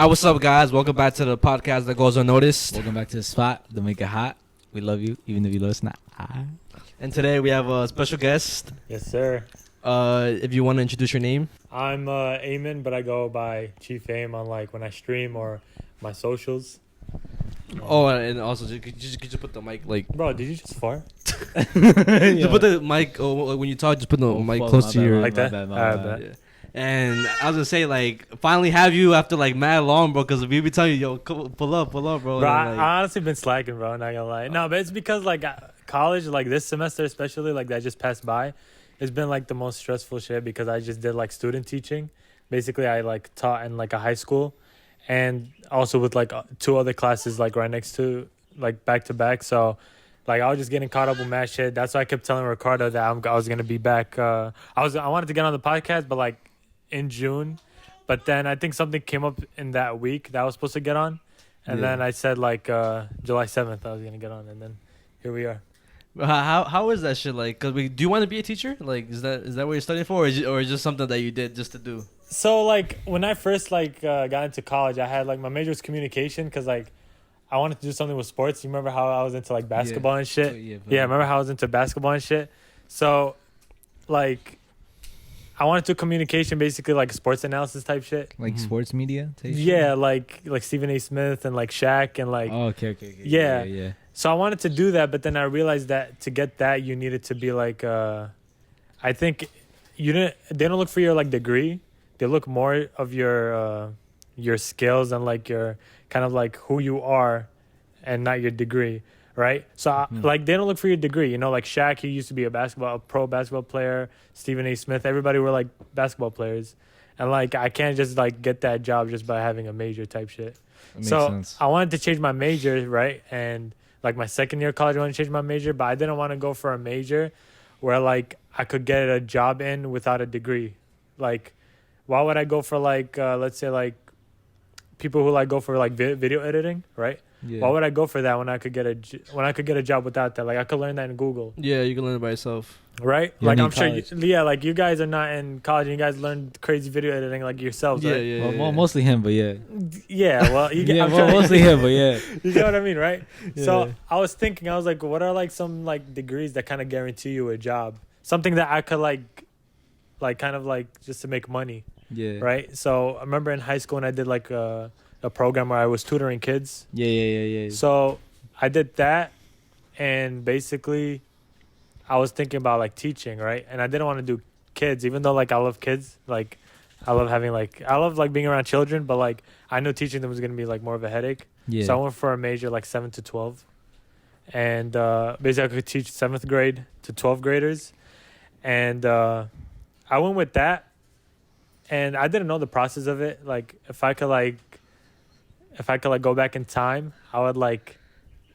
What's up, guys? Welcome back to the podcast that goes unnoticed. Welcome back to the spot. Don't make it hot. We love you, even if you love us not. And today we have a special guest. Yes, sir. If you want to introduce your name. I'm Aimin, but I go by Chief Aim on like when I stream or my socials. Oh, and also, could you just put the mic like. Bro, did you just fart? Just put the mic. When you talk, just put the mic close to your. Like that? Yeah. And I was gonna say, like, finally have you after like mad long, bro. Because we be telling you, yo, pull up, bro. Bro, I honestly been slacking, bro. Not gonna lie. No, but it's because like college, like this semester especially, like that just passed by. It's been like the most stressful shit because I just did like student teaching. Basically, I like taught in like a high school, and also with like two other classes like right next to like back to back. So. Like, I was just getting caught up with mad shit. That's why I kept telling Ricardo that I was going to be back. I wanted to get on the podcast, but, like, in June. But then I think something came up in that week that I was supposed to get on. And then I said, like, July 7th I was going to get on. And then here we are. How is that shit like? Cause do you want to be a teacher? Like, is that what you're studying for? Or is it just something that you did just to do? So, like, when I first, like, got into college, I had, like, my major was communication because, like, I wanted to do something with sports. You remember how I was into like basketball and shit? Yeah, remember how I was into basketball and shit? So, like, I wanted to do communication, basically like sports analysis type shit. Like sports media? Yeah, like Stephen A. Smith and like Shaq and like. Oh, okay. Yeah. So I wanted to do that, but then I realized that to get that, you needed to be like, I think they don't look for your like degree. They look more of your skills and like your kind of like who you are and not your degree, right? So like they don't look for your degree, you know, like Shaq, he used to be a pro basketball player. Stephen A. Smith, everybody were like basketball players, and like I can't just like get that job just by having a major type shit. So sense. I wanted to change my major, right? And like my second year of college, I wanted to change my major, but I didn't want to go for a major where like I could get a job in without a degree. Like, why would I go for like let's say like people who like go for like video editing, right? Yeah. Why would I go for that when I could get a job without that? Like I could learn that in Google. Yeah, you can learn it by yourself. Right? Like I'm sure like you guys are not in college and you guys learn crazy video editing like yourselves, right? Yeah. Well, mostly him, but yeah. Yeah, well, you get mostly him, but yeah. You get what I mean, right? Yeah. So I was thinking, I was like, what are like some like degrees that kind of guarantee you a job? Something that I could like kind of like just to make money. Yeah. Right. So I remember in high school when I did like a program where I was tutoring kids. Yeah. So I did that, and basically, I was thinking about like teaching, right? And I didn't want to do kids, even though like I love kids. Like I love like being around children, but like I knew teaching them was gonna be like more of a headache. Yeah. So I went for a major like 7 to 12, and basically I could teach 7th grade to 12th graders, and I went with that. And I didn't know the process of it. Like, if I could go back in time, I would like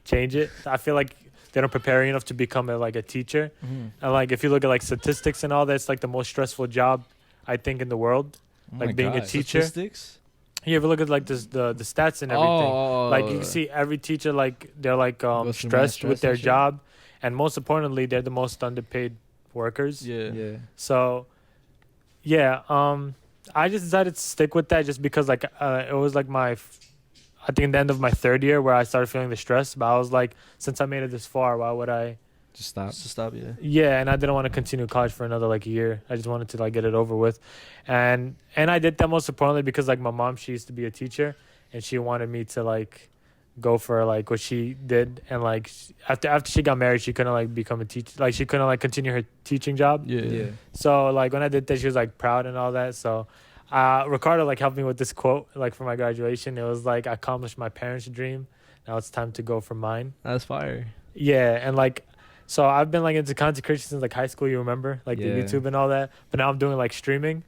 change it. I feel like they don't prepare you enough to become a teacher. Mm-hmm. And like, if you look at like statistics and all that, it's like the most stressful job I think in the world. Like being a teacher. Statistics? Yeah, if you look at like the stats and everything, like you can see every teacher like they're like stressed with their job, and most importantly, they're the most underpaid workers. Yeah. So, yeah. I just decided to stick with that just because like it was like I think the end of my 3rd year where I started feeling the stress. But I was like, since I made it this far, why would I just stop? Just stop, yeah. Yeah, and I didn't want to continue college for another like year. I just wanted to like get it over with, and I did that most importantly because like my mom, she used to be a teacher, and she wanted me to like go for like what she did, and like after she got married, she couldn't like become a teacher. Like she couldn't like continue her teaching job. Yeah. So like when I did that, she was like proud and all that. So Ricardo like helped me with this quote like for my graduation. It was like, I accomplished my parents' dream. Now it's time to go for mine. That's fire. Yeah, and like so I've been like into content creation since like high school. You remember like the YouTube and all that. But now I'm doing like streaming.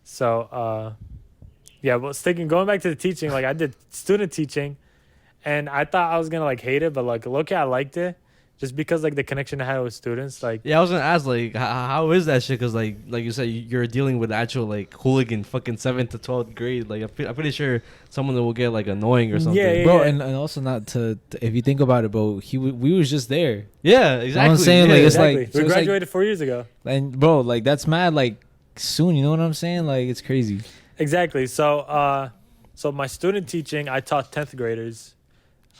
So yeah, but going back to the teaching, like I did student teaching. And I thought I was gonna like hate it, but like look, I liked it, just because like the connection I had with students. Like, yeah, I was gonna ask like how is that shit? Cause like you said, you're dealing with actual like hooligan fucking 7th to 12th grade. Like I'm pretty sure someone that will get like annoying or something. Yeah. Bro, and also not to if you think about it, bro, we was just there. Yeah, exactly. You know what I'm saying, like, it's exactly. like we graduated 4 years ago. And bro, like that's mad. Like soon, you know what I'm saying? Like it's crazy. Exactly. So So my student teaching, I taught 10th graders.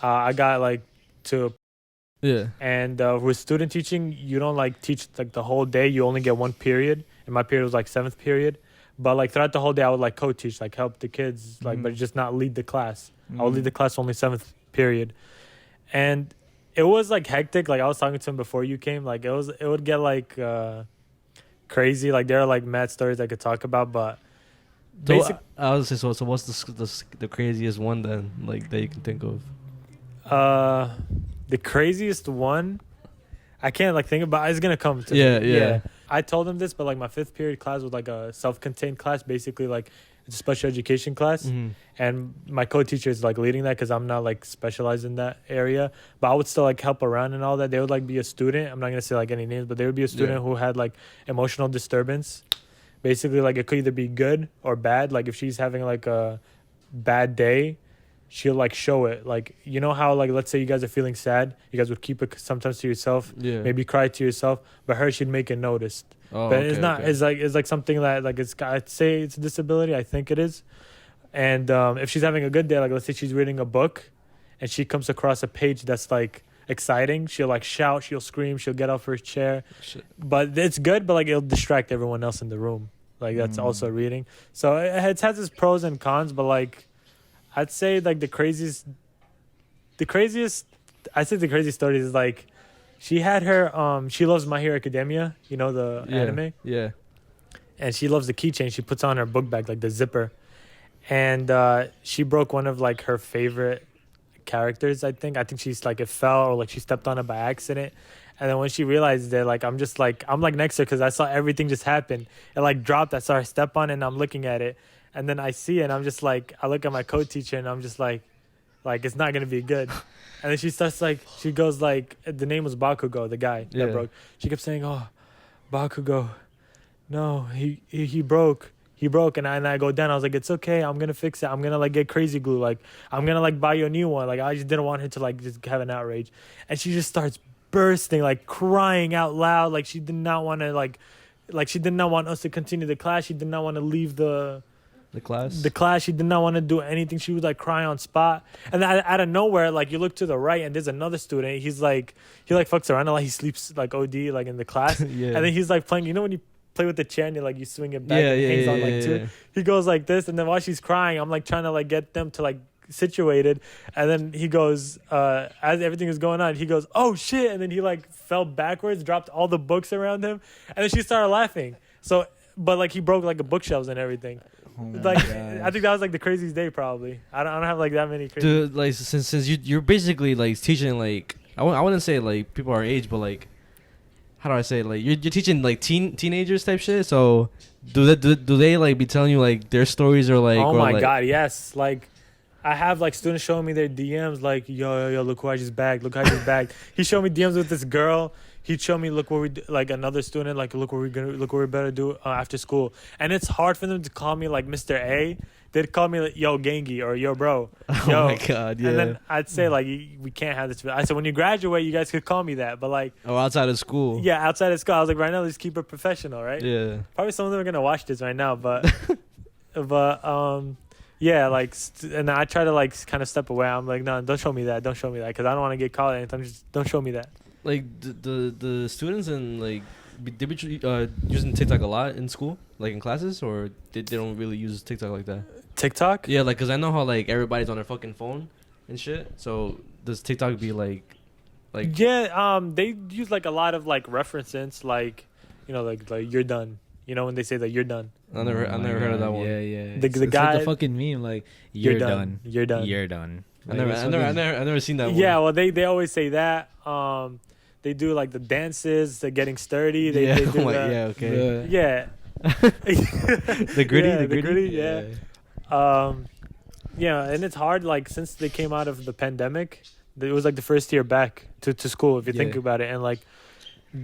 I got like to, Yeah. and with student teaching, you don't like teach like the whole day. You only get one period, and my period was like 7th period. But like throughout the whole day, I would like co-teach, like help the kids, like but just not lead the class. I would lead the class only 7th period, and it was like hectic. Like I was talking to him before you came. Like it would get like crazy. Like there are like mad stories I could talk about, but So I was say so. What's the craziest one then, like that you can think of? The craziest one, I can't like think about. It's gonna come to me. Yeah. I told him this, but like my 5th period class was like a self-contained class, basically like it's a special education class, and my co-teacher is like leading that because I'm not like specialized in that area. But I would still like help around and all that. They would like be a student. I'm not gonna say like any names, but they would be a student who had like emotional disturbance. Basically, like it could either be good or bad. Like if she's having like a bad day, she'll like show it. Like you know how like let's say you guys are feeling sad, you guys would keep it sometimes to yourself. Yeah. Maybe cry to yourself, but her she'd make it noticed. Oh, But okay, it's not. okay. It's like something that like I'd say it's a disability. I think it is. And if she's having a good day, like let's say she's reading a book, and she comes across a page that's like exciting, she'll like shout, she'll scream, she'll get off her chair. Shit. But it's good, but like it'll distract everyone else in the room. Like that's also reading. So it has its pros and cons, but like I'd say like the craziest I'd say the craziest story is like she had her she loves My Hero Academia, you know, the anime. Yeah. And she loves the keychain she puts on her book bag, like the zipper. And she broke one of like her favorite characters. I think she's like it fell or like she stepped on it by accident. And then when she realized that, like I'm like next to her because I saw everything just happen. It like dropped. I saw her step on it, and I'm looking at it, and then I see it, and I'm just like, I look at my co-teacher, and I'm just like it's not gonna be good. And then she starts like, she goes like, the name was Bakugo, the guy that broke. She kept saying, "Oh, Bakugo, no, he broke." He broke, and I go down. I was like, it's okay. I'm gonna fix it. I'm gonna like get crazy glue. Like I'm gonna like buy you a new one. Like I just didn't want her to like just have an outrage, and she just starts bursting, like crying out loud. Like she did not want to like she did not want us to continue the class. She did not want to leave the class. She did not want to do anything. She was like crying on spot. And then out of nowhere, like you look to the right, and there's another student. He fucks around and like he sleeps like OD like in the class. Yeah. And then he's like playing. You know when you play with the chair and you swing it back and it hangs on like two. He goes like this, and then while she's crying, I'm like trying to like get them to like situated, and then he goes as everything is going on, he goes, "Oh shit," and then he like fell backwards, dropped all the books around him, and then she started laughing. So but like he broke like the bookshelves and everything. Like I think that was like the craziest day probably. I don't have like that many crazy. Dude, like since you're basically like teaching like I wouldn't say like people our age, but like how do I say it? Like you're teaching like teenagers type shit. So do they like be telling you like their stories or like? Oh or, my like, god, yes. Like I have like students showing me their DMs like, yo, look who I just bagged. Look who I just bagged. He showed me DMs with this girl. He'd show me, look what we do, like another student, like look what we better do after school. And it's hard for them to call me like Mr. A. They'd call me like, yo, Gangi, or yo, bro. Yo. Oh my god, yeah. And then I'd say like, we can't have this. I said, when you graduate, you guys could call me that. But like, outside of school. Yeah, outside of school. I was like, right now, let's keep it professional, right? Yeah. Probably some of them are gonna watch this right now, but yeah, like, and I try to like kind of step away. I'm like, no, don't show me that, because I don't want to get caught anytime. Just don't show me that. Like the students and like they be using TikTok a lot in school, like in classes, or they don't really use TikTok like that. TikTok? Yeah, like, cause I know how like everybody's on their fucking phone and shit. So does TikTok be like? Yeah, they use like a lot of like references, like, you know, like you're done. You know when they say that you're done. I never heard of that one. Yeah. The guy, like the fucking meme, like you're done. You're done. You're done. I never seen that one. Yeah, well they always say that. They do like the dances, the getting sturdy. They do yeah, okay. Yeah. The gritty. Yeah. Yeah, and it's hard. Like since they came out of the pandemic, it was like the first year back to school. If you think about it, and like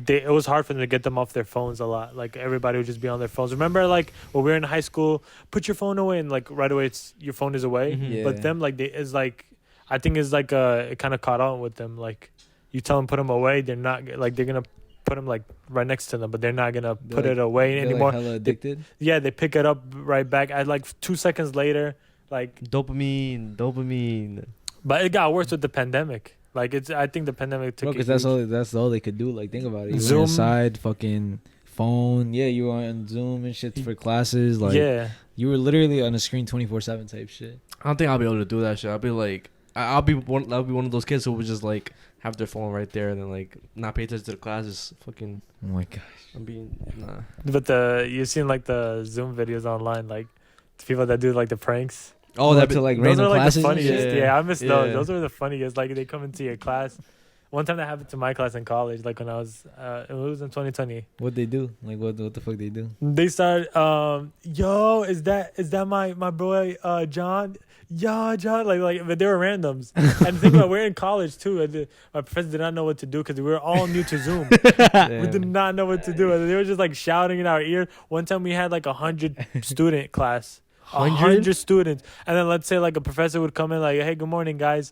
it was hard for them to get them off their phones a lot. Like everybody would just be on their phones. Remember, like when we were in high school, put your phone away, and like right away, your phone is away. Mm-hmm. Yeah. But them, like I think it's like it kind of caught on with them. Like you tell them put them away, they're not like they're gonna put them like right next to them, but they're not gonna put it away anymore. Like hella addicted. They pick it up right back. I like 2 seconds later, Like, Dopamine. but it got worse with the pandemic. Like, I think the pandemic took Bro, it because huge. that's all they could do. Like, think about it. You Zoom. went inside, fucking phone. Yeah, you were on Zoom and shit for classes. Like, Yeah. you were literally on a screen 24/7 type shit. I don't think I'll be able to do that shit. I'll be like, I'll be one of those kids who would just like have their phone right there and then like not pay attention to the classes. Fucking. Oh my gosh. I'm being nah. But you've seen like the Zoom videos online, like the people that do like the pranks. Oh, that to like Those random are like classes. the and shit? funniest. shit? Yeah, I miss Yeah. those. Those are the funniest. Like they come into your class. One time that happened to my class in college. Like when I was, it was in 2020. What they do? Like, what the fuck they do? They started, yo, is that my boy John? Yeah, John. But they were randoms. And think about, we're in college too. And my professor did not know what to do because we were all new to Zoom. We did not know what to do. And they were just like shouting in our ear. One time we had like 100 student class. 100 students. And then let's say like a professor would come in like, hey, good morning, guys.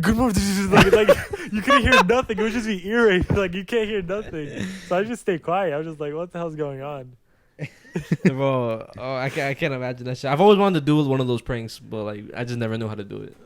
Good morning. like you couldn't hear nothing. It would just be ear rape. Like you can't hear nothing. So I just stay quiet. I was just like, what the hell's going on? Bro, I can't imagine that shit. I've always wanted to do one of those pranks, but like I just never knew how to do it.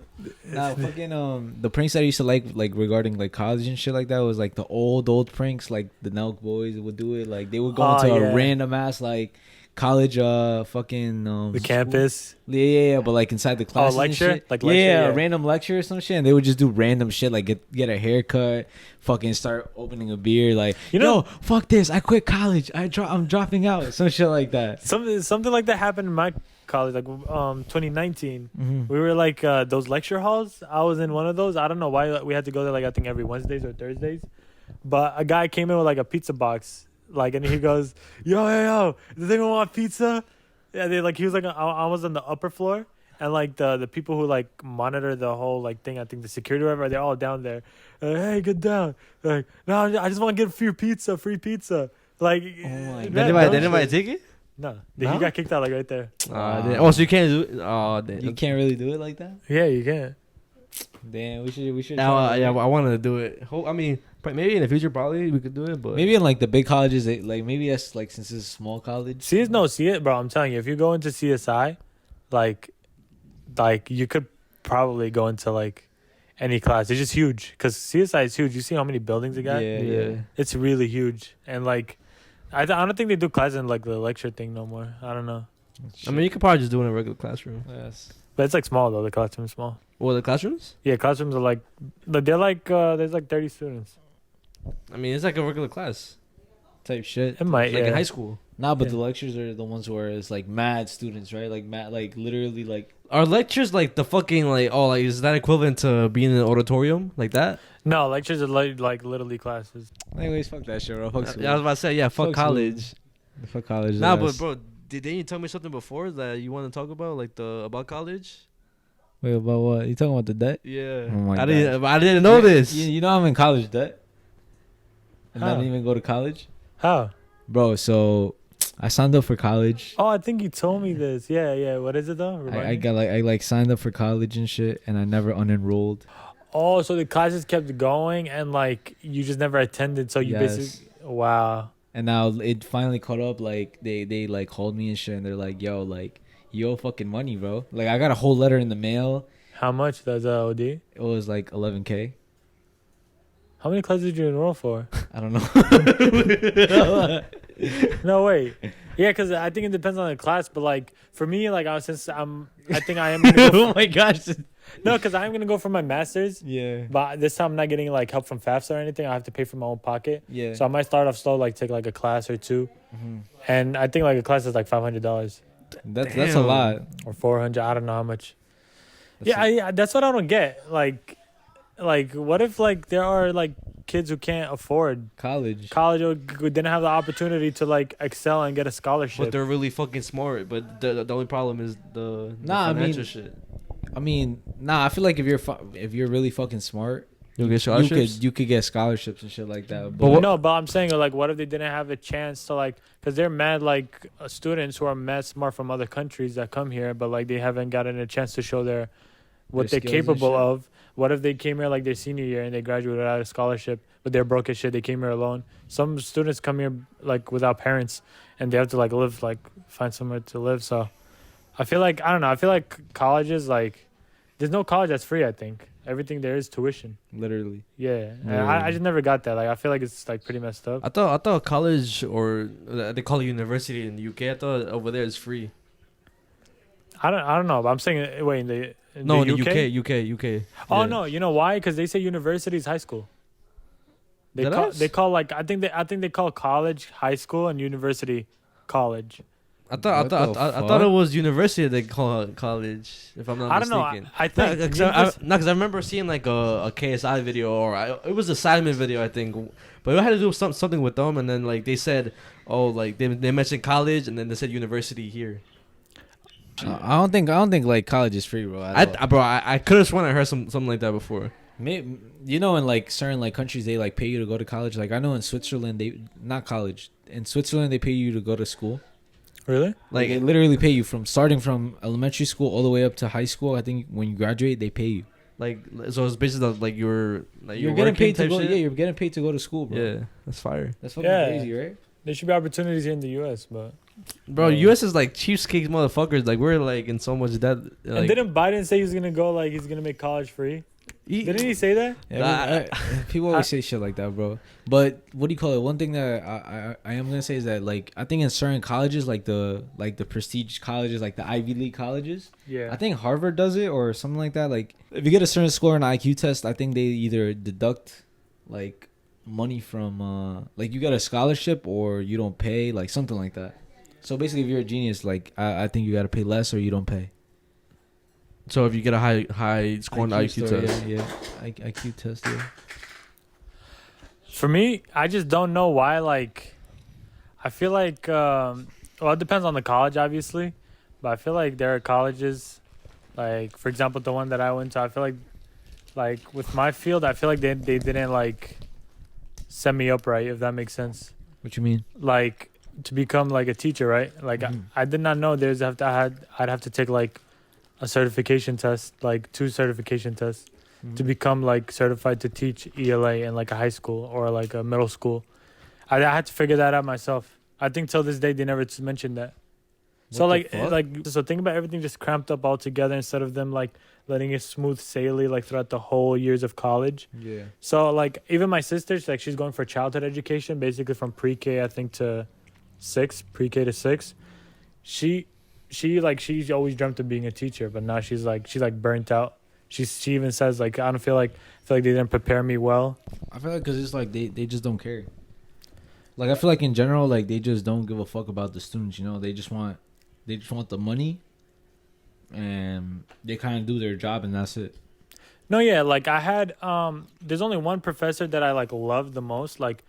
Nah, fucking the pranks that I used to like regarding like college and shit like that was like the old pranks. Like the Nelk boys would do it. Like they would go into a random ass like college fucking The campus. Yeah, but like inside the class. Lecture? And shit. Like lecture, yeah, yeah. a random lecture or some shit, and they would just do random shit like get a haircut, fucking start opening a beer, like yo, fuck this, I quit college, I'm dropping out, some shit like that. Something like that happened in my college, like 2019. Mm-hmm. We were like those lecture halls. I was in one of those. I don't know why we had to go there. Like I think every Wednesdays or Thursdays. But a guy came in with like a pizza box. Like, and he goes, yo, does anyone want pizza? Yeah, he was like, I was on the upper floor, and like the people who like monitor the whole like thing, I think the security or whatever, they're all down there. Hey, get down. Like, no, I just want to get free pizza. Like, Oh my Did God. anybody take it? No, No? he got kicked out like right there. So you can't do it? Oh, damn. You can't really do it like that. Yeah, you can. Damn, we should. Now, try yeah, I wanted to do it. I mean, maybe in the future, probably we could do it, but maybe in like the big colleges, like maybe that's like since it's a small college. See it, bro. I'm telling you, if you go into CSI, like you could probably go into like any class. It's just huge because CSI is huge. You see how many buildings it got? Yeah. It's really huge, and like I don't think they do classes in like the lecture thing no more. I don't know, I mean, you could probably just do it in a regular classroom. Yes. but it's like small though. The classroom's small. Well, the classrooms? Yeah, classrooms are like they're like there's like 30 students. I mean, it's like a regular class, Type shit. It might, like yeah. in high school. Nah, but Yeah. the lectures are the ones where it's like mad students, right? Like mad, like literally, like Are lectures like the fucking like is that equivalent to being in an auditorium like that? No, lectures are like literally classes. anyways, fuck that shit, bro. Fuck school. Yeah, I was about to say fuck Fuck college. Fuck college. Nah, ass. but bro, didn't you tell me something before that you want to talk about about college? Wait, about what? You talking about the debt? Yeah. Oh my I didn't know this. You know I'm in college debt. And I How? didn't even go to college, How? bro. So I signed up for college. Oh, I think you told me this. Yeah. What is it though? Remind me. I signed up for college and shit, and I never unenrolled. Oh, so the classes kept going and like you just never attended. So you Yes. basically wow. And now it finally caught up. Like they like called me and shit, and they're like, "Yo, like you owe fucking money, bro." Like I got a whole letter in the mail. How much does OD? It was like 11K. How many classes did you enroll for? I don't know. No, wait. Yeah, because I think it depends on the class. But like for me, like I think I am. Gonna go Oh my gosh. no, because I'm gonna go for my master's. Yeah. But this time I'm not getting like help from FAFSA or anything. I have to pay from my own pocket. Yeah. So I might start off slow, like take like a class or two, Mhm. and I think like a class is like $500 That's a Damn. lot. or $400. I don't know how much. That's That's what I don't get. Like what if like there are like kids who can't afford college. or didn't have the opportunity to like excel and get a scholarship? But they're really fucking smart. But the only problem is the Nah, I financial mean, shit. I mean, nah. I feel like if you're really fucking smart, You'll get scholarships. you could get scholarships and shit like that. But what- No, but I'm saying like, what if they didn't have a chance to like, because they're mad like students who are mad smart from other countries that come here, but like they haven't gotten a chance to show what Their they're skills and capable shit. of. What if they came here like their senior year and they graduated without a scholarship, but they're broke as shit? They came here alone. Some students come here like without parents, and they have to like find somewhere to live. So I feel like I don't know. I feel like colleges like there's no college that's free. I think everything there is tuition. Literally. Yeah, and Yeah. I just never got that. Like I feel like it's like pretty messed up. I thought college or they call it university in the UK. I thought over there is free. I don't know. But I'm saying wait in No, the in UK? the UK. Oh Yeah. no, you know why? Because they say university is high school. Deadass? They call like I think they call college high school and university college. I thought What the I thought fuck? it was university they call it college. If I'm not I don't know. mistaken. I think Because I remember seeing like a KSI video it was a Simon video I think, but it had to do something with them, and then like they said, oh like they mentioned college and then they said university here. I don't think like college is free, bro. I could have sworn I heard something like that before. Maybe, you know, in like certain like countries, they like pay you to go to college. Like I know in Switzerland, they not college. In Switzerland, they pay you to go to school. really. Like they literally pay you from starting from elementary school all the way up to high school. I think when you graduate, they pay you. Like so it's basically like you're Getting paid to go. shit? Yeah, you're getting paid to go to school, bro. Yeah, that's fire. That's fucking Yeah. crazy, right? There should be opportunities here in the U.S., but Bro, Yeah. US is like cheapskates motherfuckers. Like we're like in so much debt. Like, and didn't Biden say he's gonna go like he's gonna make college free? Didn't he say that? Yeah, people always say shit like that, bro. But what do you call it? One thing that I am gonna say is that like I think in certain colleges, like the prestige colleges, like the Ivy League colleges, Yeah. I think Harvard does it or something like that. Like if you get a certain score on an IQ test, I think they either deduct like money from like you get a scholarship or you don't pay, like something like that. So basically, if you're a genius, like I think you gotta pay less or you don't pay. So if you get a high score on the IQ score, test, yeah, IQ test, yeah. For me, I just don't know why. Like, I feel like well, it depends on the college, obviously, but I feel like there are colleges, like for example, the one that I went to. I feel like with my field, I feel like they didn't like set me up right, if that makes sense. What you mean? Like to become like a teacher, right? Like I did not know I'd have to take like a certification test, like 2 certification tests to become like certified to teach ELA in like a high school or like a middle school. I had to figure that out myself. I think till this day they never mentioned that. So What the fuck? so think about everything just cramped up all together instead of them like letting it smooth saily like throughout the whole years of college. Yeah. So like even my sister, she's going for childhood education, basically from pre-K I think to 6, pre-K to 6. She's always dreamt of being a teacher, but now she's burnt out. She even says like I feel like they didn't prepare me well. I feel like because it's like they just don't care. Like I feel like in general, like they just don't give a fuck about the students. You know, they just want the money, and they kind of do their job, and that's it. No, yeah, like I had there's only one professor that I like loved the most. Like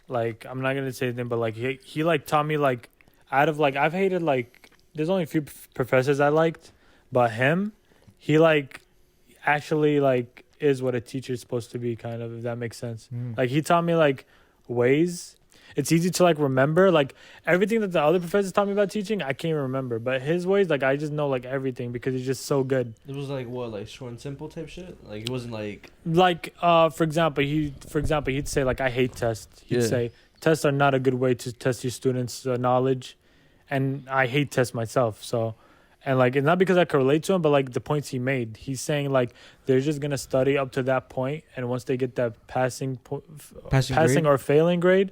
I'm not gonna say his name, but like he like taught me like out of like I've hated like there's only a few professors I liked, but him, he like actually like is what a teacher's supposed to be, kind of, if that makes sense. Like he taught me like ways. It's easy to like remember like everything that the other professors taught me about teaching. I can't even remember, but his ways, like I just know like everything because he's just so good. it was like what, like short and simple type shit. Like it wasn't like For example, he'd say like I hate tests. He'd Yeah. say tests are not a good way to test your students' knowledge, and I hate tests myself. So, and like it's not because I can relate to him, but like the points he made, he's saying like they're just gonna study up to that point, and once they get that passing grade? or failing grade,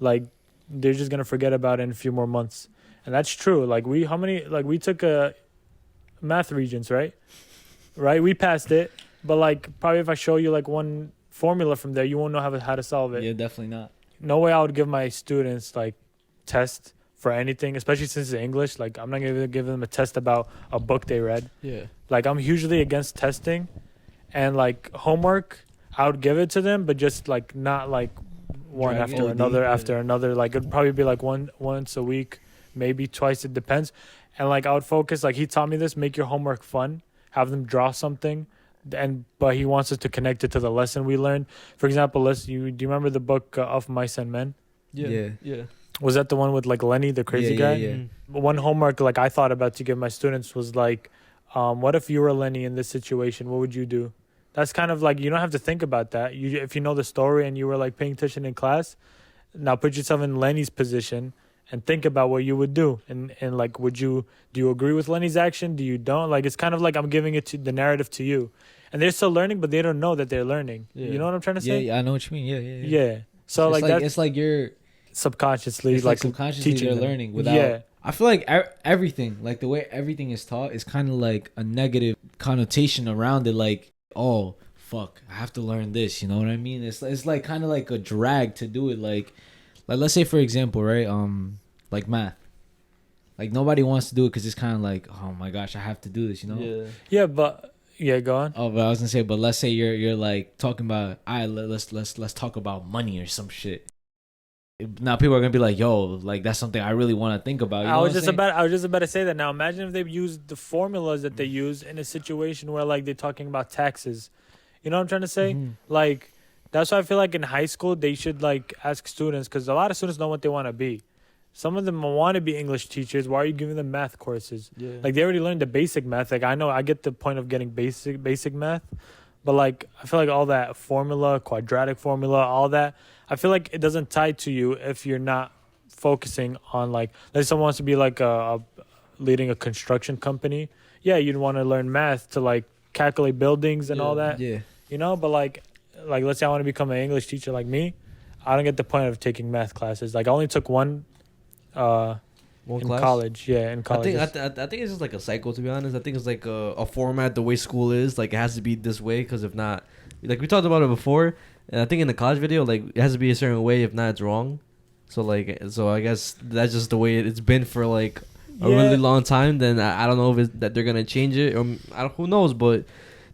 like they're just gonna forget about it in a few more months, and that's true. Like we took a math regents, right? We passed it, but like probably if I show you like one formula from there, you won't know how to solve it. Yeah, definitely not. No way I would give my students like test for anything, especially since it's English. Like I'm not gonna give them a test about a book they read. yeah. Like I'm hugely against testing, and like homework, I would give it to them, but just like not like one Drag it after OD, another yeah. after another. Like it'd probably be like once a week, maybe twice. It depends. And like I would focus. Like he taught me this: make your homework fun. Have them draw something, but he wants us to connect it to the lesson we learned. For example, do you remember the book Of Mice and Men? Yeah. Was that the one with like Lenny, the crazy guy? Yeah. One homework like I thought about to give my students was like, what if you were Lenny in this situation? What would you do? That's kind of like, you don't have to think about that. If you know the story and you were like paying attention in class, now put yourself in Lenny's position and think about what you would do. And like, do you agree with Lenny's action? Do you don't? Like, it's kind of like I'm giving it to the narrative to you. And they're still learning, but they don't know that they're learning. Yeah. You know what I'm trying to say? Yeah, I know what you mean. Yeah. So it's like that's it's like you're subconsciously it's like subconsciously teaching they're them. learning without. Yeah. I feel like everything, like the way everything is taught, is kind of like a negative connotation around it. Like, oh fuck, I have to learn this. You know what I mean? It's like kind of like a drag to do it. Like let's say for example, right? Like math. Like nobody wants to do it because it's kind of like, oh my gosh, I have to do this. You know? Yeah. Yeah, but go on. Oh, but I was gonna say, but let's say you're like talking about, let's talk about money or some shit. Now people are gonna be like, yo, like that's something I really want to think about. You know I was what I'm just saying? about to say that. Now imagine if they used the formulas that they use in a situation where like they're talking about taxes. You know what I'm trying to say? Mhm. Like that's why I feel like in high school they should like ask students, because a lot of students know what they want to be. Some of them want to be English teachers. Why are you giving them math courses? Yeah. Like they already learned the basic math. Like I know I get the point of getting basic math, but like I feel like all that formula, quadratic formula, all that, I feel like it doesn't tie to you if you're not focusing on like, let's say someone wants to be like a leading a construction company. Yeah, you'd want to learn math to like calculate buildings and all that. Yeah. You know, but like let's say I want to become an English teacher like me, I don't get the point of taking math classes. Like I only took one One in class? college. Yeah, in college. I think it's just like a cycle, to be honest. I think it's like a format, the way school is. Like, it has to be this way, because if not... Like, we talked about it before, and I think in the college video, like, it has to be a certain way. If not, it's wrong. So I guess that's just the way it's been for, like, a really long time. Then I don't know if it's that they're going to change it, or who knows, but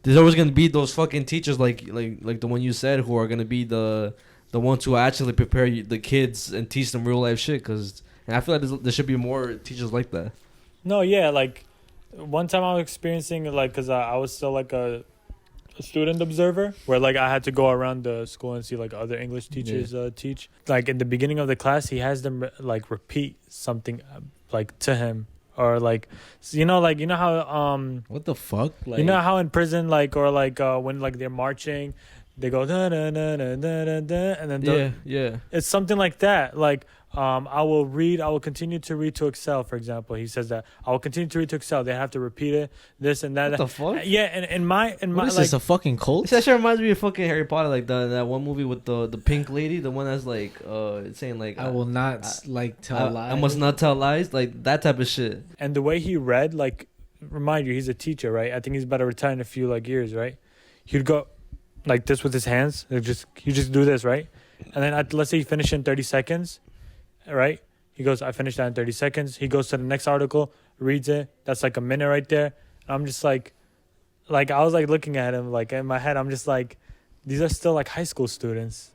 there's always going to be those fucking teachers like the one you said, who are going to be the ones who actually prepare the kids and teach them real life shit, because... And I feel like there should be more teachers like that. No, yeah, like one time I was experiencing like, because I was still like a student observer, where like I had to go around the school and see like other English teachers teach. Like in the beginning of the class, he has them like repeat something like to him, or like you know how What the fuck? Like, you know how in prison like, or like when like they're marching, they go da da da da da da, and then Yeah. it's something like that. Like I will continue to read to excel, for example. He says that I will continue to read to excel. They have to repeat it, this and that. What the fuck? Yeah, and in my what is like, this, a fucking cult? That shit reminds me of fucking Harry Potter, like that one movie with the pink lady, the one that's like saying like I will not tell lies. I must not tell lies, like that type of shit. and the way he read, like, remind you, he's a teacher, right? I think he's about to retire in a few like years, right? He'd go like this with his hands. You just do this, right? And then let's say you finish in 30 seconds, right? He goes, I finished that in 30 seconds. He goes to the next article, reads it. That's like a minute right there. And I'm just like I was like looking at him, like in my head, I'm just like, these are still like high school students.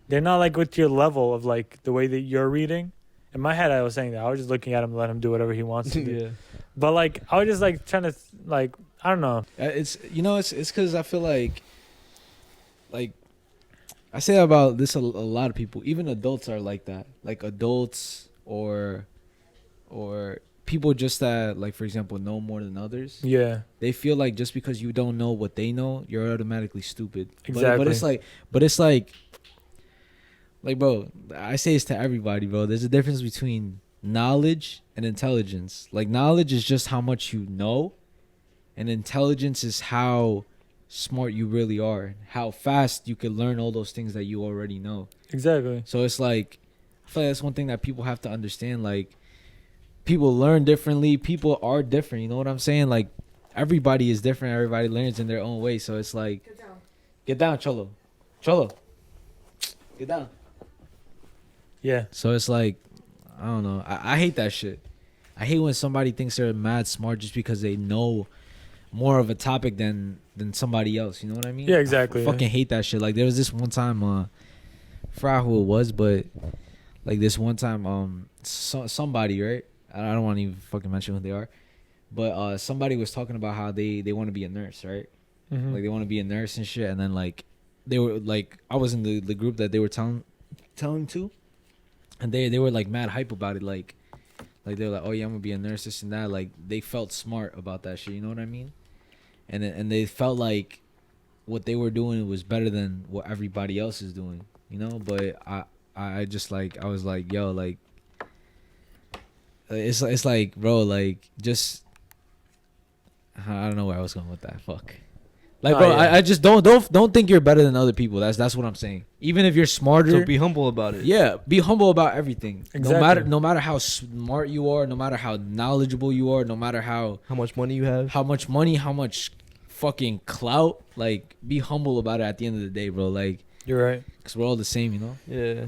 They're not like with your level of like the way that you're reading. In my head, I was saying that. I was just looking at him, let him do whatever he wants to do. Yeah. But like, I was just like trying to like, I don't know. It's because I feel like I say about this a lot of people, even adults are like that. Like adults or people just that, like, for example, know more than others. Yeah. They feel like just because you don't know what they know, you're automatically stupid. Exactly. But it's like, bro, I say this to everybody, bro. There's a difference between knowledge and intelligence. Like, knowledge is just how much you know, and intelligence is how smart you really are, how fast you can learn all those things that you already know. Exactly. So it's like, I feel like that's one thing that people have to understand. Like, people learn differently. People are different. You know what I'm saying? Like, everybody is different. Everybody learns in their own way. So it's like, get down, Cholo. Get down. Yeah. So it's like, I don't know. I hate that shit. I hate when somebody thinks they're mad smart just because they know more of a topic than somebody else. You know what I mean? Yeah, exactly. I fucking hate that shit. Like, there was this one time, I forgot who it was, but like this one time, somebody, right? I don't want to even fucking mention who they are, but somebody was talking about how they want to be a nurse, right? Mm-hmm. Like, they want to be a nurse and shit, and then like they were like, I was in the group that they were telling to, and they were like mad hype about it, like they were like, oh yeah, I'm gonna be a nurse, this and that. Like, they felt smart about that shit. You know what I mean? And they felt like what they were doing was better than what everybody else is doing, you know. But I just like, I was like, yo, like, it's like, bro, like just I don't know where I was going with that. Fuck. Like, bro, yeah. I just don't think you're better than other people. That's what I'm saying. Even if you're smarter, So be humble about it. yeah, be humble about everything. Exactly. No matter how smart you are, no matter how knowledgeable you are, no matter how much money you have. how much money, how much fucking clout, like be humble about it at the end of the day, bro. Like, You're right. cause we're all the same, you know. Yeah.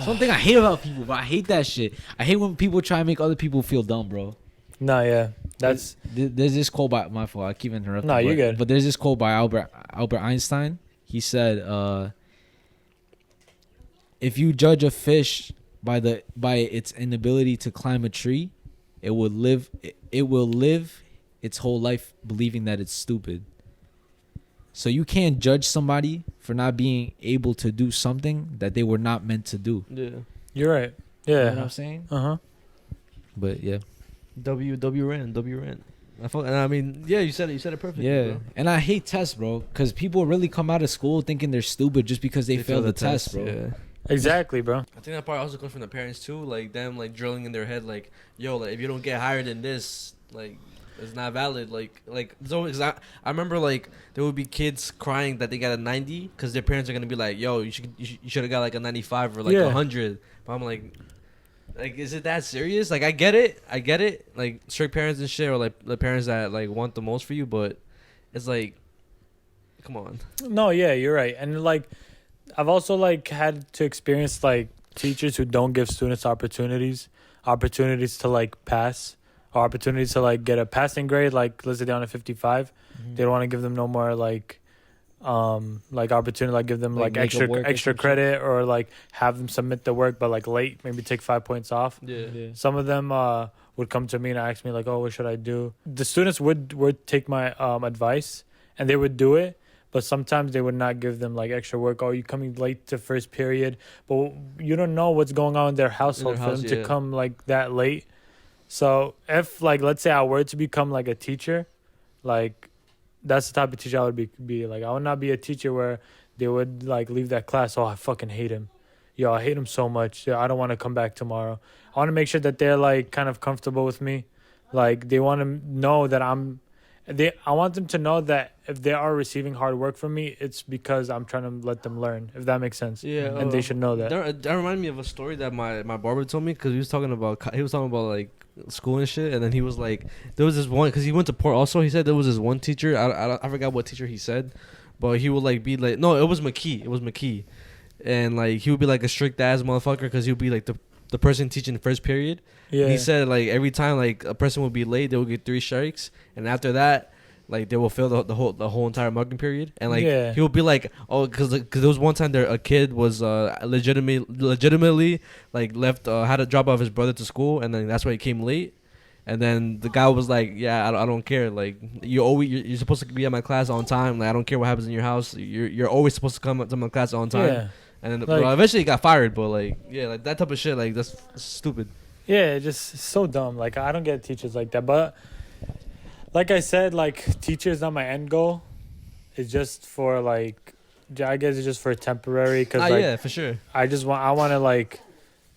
Something I hate about people, but I hate that shit. I hate when people try and make other people feel dumb, bro. No, yeah. That's There's this quote by my fault. I keep interrupting. No, you're good. But there's this quote by Albert Einstein. He said, "If you judge a fish by its inability to climb a tree, it will live its whole life believing that it's stupid. So you can't judge somebody for not being able to do something that they were not meant to do." Yeah. You're right. Yeah. You know what I'm saying? Uh-huh. But yeah. W ran. I mean, yeah, you said it perfectly. Yeah, bro. and I hate tests, bro, because people really come out of school thinking they're stupid just because they failed the test, bro. Yeah. Exactly, bro. I think that part also comes from the parents too, like them like drilling in their head, like, yo, like if you don't get higher than this, like it's not valid. Like so, cause I remember like there would be kids crying that they got a 90 because their parents are gonna be like, yo, you should have got like a 95 or like 100. But I'm like, is it that serious? Like, I get it. Like, strict parents and shit, or like the parents that like want the most for you, but it's like, come on. No, yeah, you're right. And like, I've also like had to experience like teachers who don't give students opportunities to like pass, or opportunities to like get a passing grade. Like, let's say they're on a 55, they don't want to give them no more like opportunity, like give them like extra credit, or like have them submit the work but like late, maybe take 5 points off. Yeah. Some of them would come to me and ask me like, oh, what should I do? The students would take my advice and they would do it, but sometimes they would not give them like extra work. Oh, you coming late to first period, but you don't know what's going on in their household for them to come like that late. So if like, let's say I were to become like a teacher, like that's the type of teacher I would be like. I would not be a teacher where they would like leave that class. Oh, I fucking hate him. Yo, I hate him so much. I don't want to come back tomorrow. I want to make sure that they're like kind of comfortable with me. Like they want to know that I want them to know that if they are receiving hard work from me, it's because I'm trying to let them learn, if that makes sense. Yeah. And they should know that. That reminded me of a story that my barber told me, because he was talking about like school and shit, and then he was like, there was this one, because he went to Port also. He said there was this one teacher. I forgot what teacher he said, but he would like be like, no, it was McKee, and like he would be like a strict ass motherfucker, because he would be like the person teaching the first period. Yeah. And he said like every time like a person would be late, they would get 3 strikes, and after that, like they will fail the whole entire marking period. And like he would be like, oh, because there was one time there a kid was legitimately like left had to drop off his brother to school, and then that's why he came late. And then the guy was like, yeah, I don't care, like you're supposed to be at my class on time, like I don't care what happens in your house, you're always supposed to come to my class on time. Yeah. And then like, eventually he got fired, but like, yeah, like that type of shit, like that's stupid. Yeah, just so dumb. Like I don't get teachers like that. But like I said, like teachers not my end goal. It's just for like, I guess it's just for temporary. Cause like, yeah, for sure. I want to like,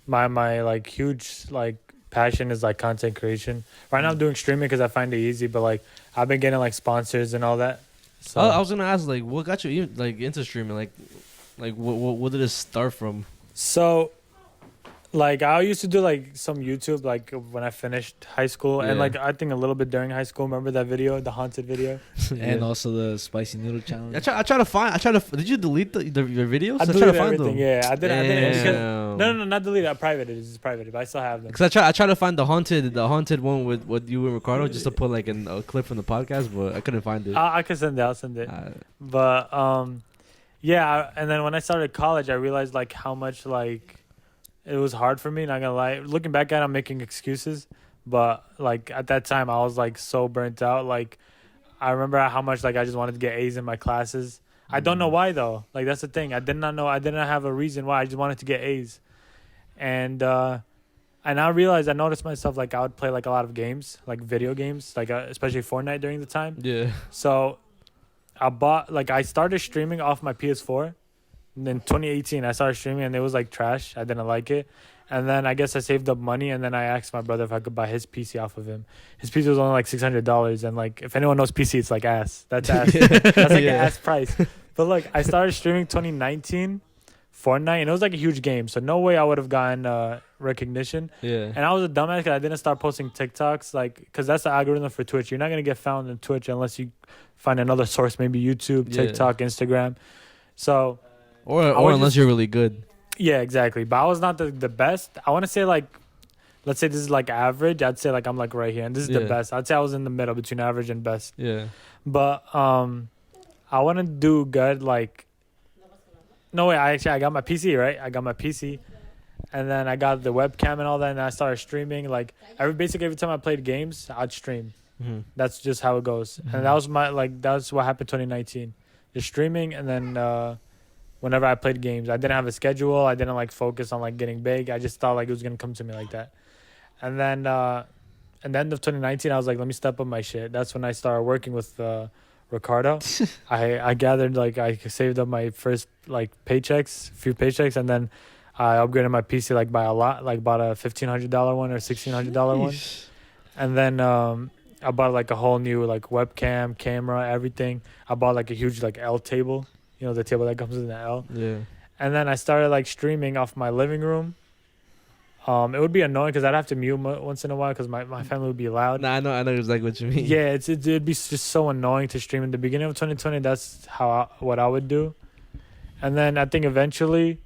my like huge like passion is like content creation. Right now I'm doing streaming because I find it easy. But like I've been getting like sponsors and all that. So I was gonna ask like, what got you like into streaming? Like what did it start from? So, like I used to do like some YouTube like when I finished high school, and like I think a little bit during high school. Remember that video, the haunted video? And also the spicy noodle challenge. I try to find. Did you delete your videos? I deleted everything. Yeah, I didn't. Damn. No, not deleted. I private it. It's private, but I still have them. Because I try to find the haunted one with you and Ricardo, just to put like a clip from the podcast, but I couldn't find it. I can send it. I'll send it. But yeah. And then when I started college, I realized like how much like it was hard for me. Not gonna lie. Looking back at it, I'm making excuses, but like at that time, I was like so burnt out. Like I remember how much like I just wanted to get A's in my classes. I don't know why though. Like that's the thing. I did not know. I did not have a reason why. I just wanted to get A's, and I realized I noticed myself like I would play like a lot of games, like video games, like especially Fortnite during the time. Yeah. So I started streaming off my PS4. In 2018, I started streaming and it was like trash. I didn't like it. And then I guess I saved up money, and then I asked my brother if I could buy his PC off of him. His PC was only like $600, and like if anyone knows PC, it's like ass. That's ass. That's like an ass price. But like I started streaming 2019 Fortnite, and it was like a huge game, so no way I would have gotten recognition. Yeah. And I was a dumbass because I didn't start posting TikToks, like because that's the algorithm for Twitch. You're not gonna get found on Twitch unless you find another source, maybe YouTube, TikTok, Instagram. So, or unless you're really good. Yeah, exactly. But I was not the best. I want to say like, let's say this is like average. I'd say like I'm like right here, and this is the best. I'd say I was in the middle between average and best. Yeah. But I want to do good. Like, no way. I got my PC, right? I got my PC, and then I got the webcam and all that, and I started streaming. Like basically every time I played games, I'd stream. Mm-hmm. That's just how it goes. Mm-hmm. And that was that's what happened 2019. Just streaming, and then whenever I played games, I didn't have a schedule. I didn't like focus on like getting big. I just thought like it was gonna come to me like that. And then at the end of 2019, I was like, let me step up my shit. That's when I started working with Ricardo. I gathered like I saved up my first like few paychecks, and then I upgraded my PC like by a lot, like bought a $1,500 one or $1,600 one, and then I bought like a whole new like webcam, camera, everything. I bought like a huge like L table, you know, the table that comes in the L. Yeah. And then I started like streaming off my living room. It would be annoying because I'd have to mute once in a while because my family would be loud. Nah, I know exactly what you mean. Yeah, it'd be just so annoying to stream in the beginning of 2020. That's what I would do. And then I think eventually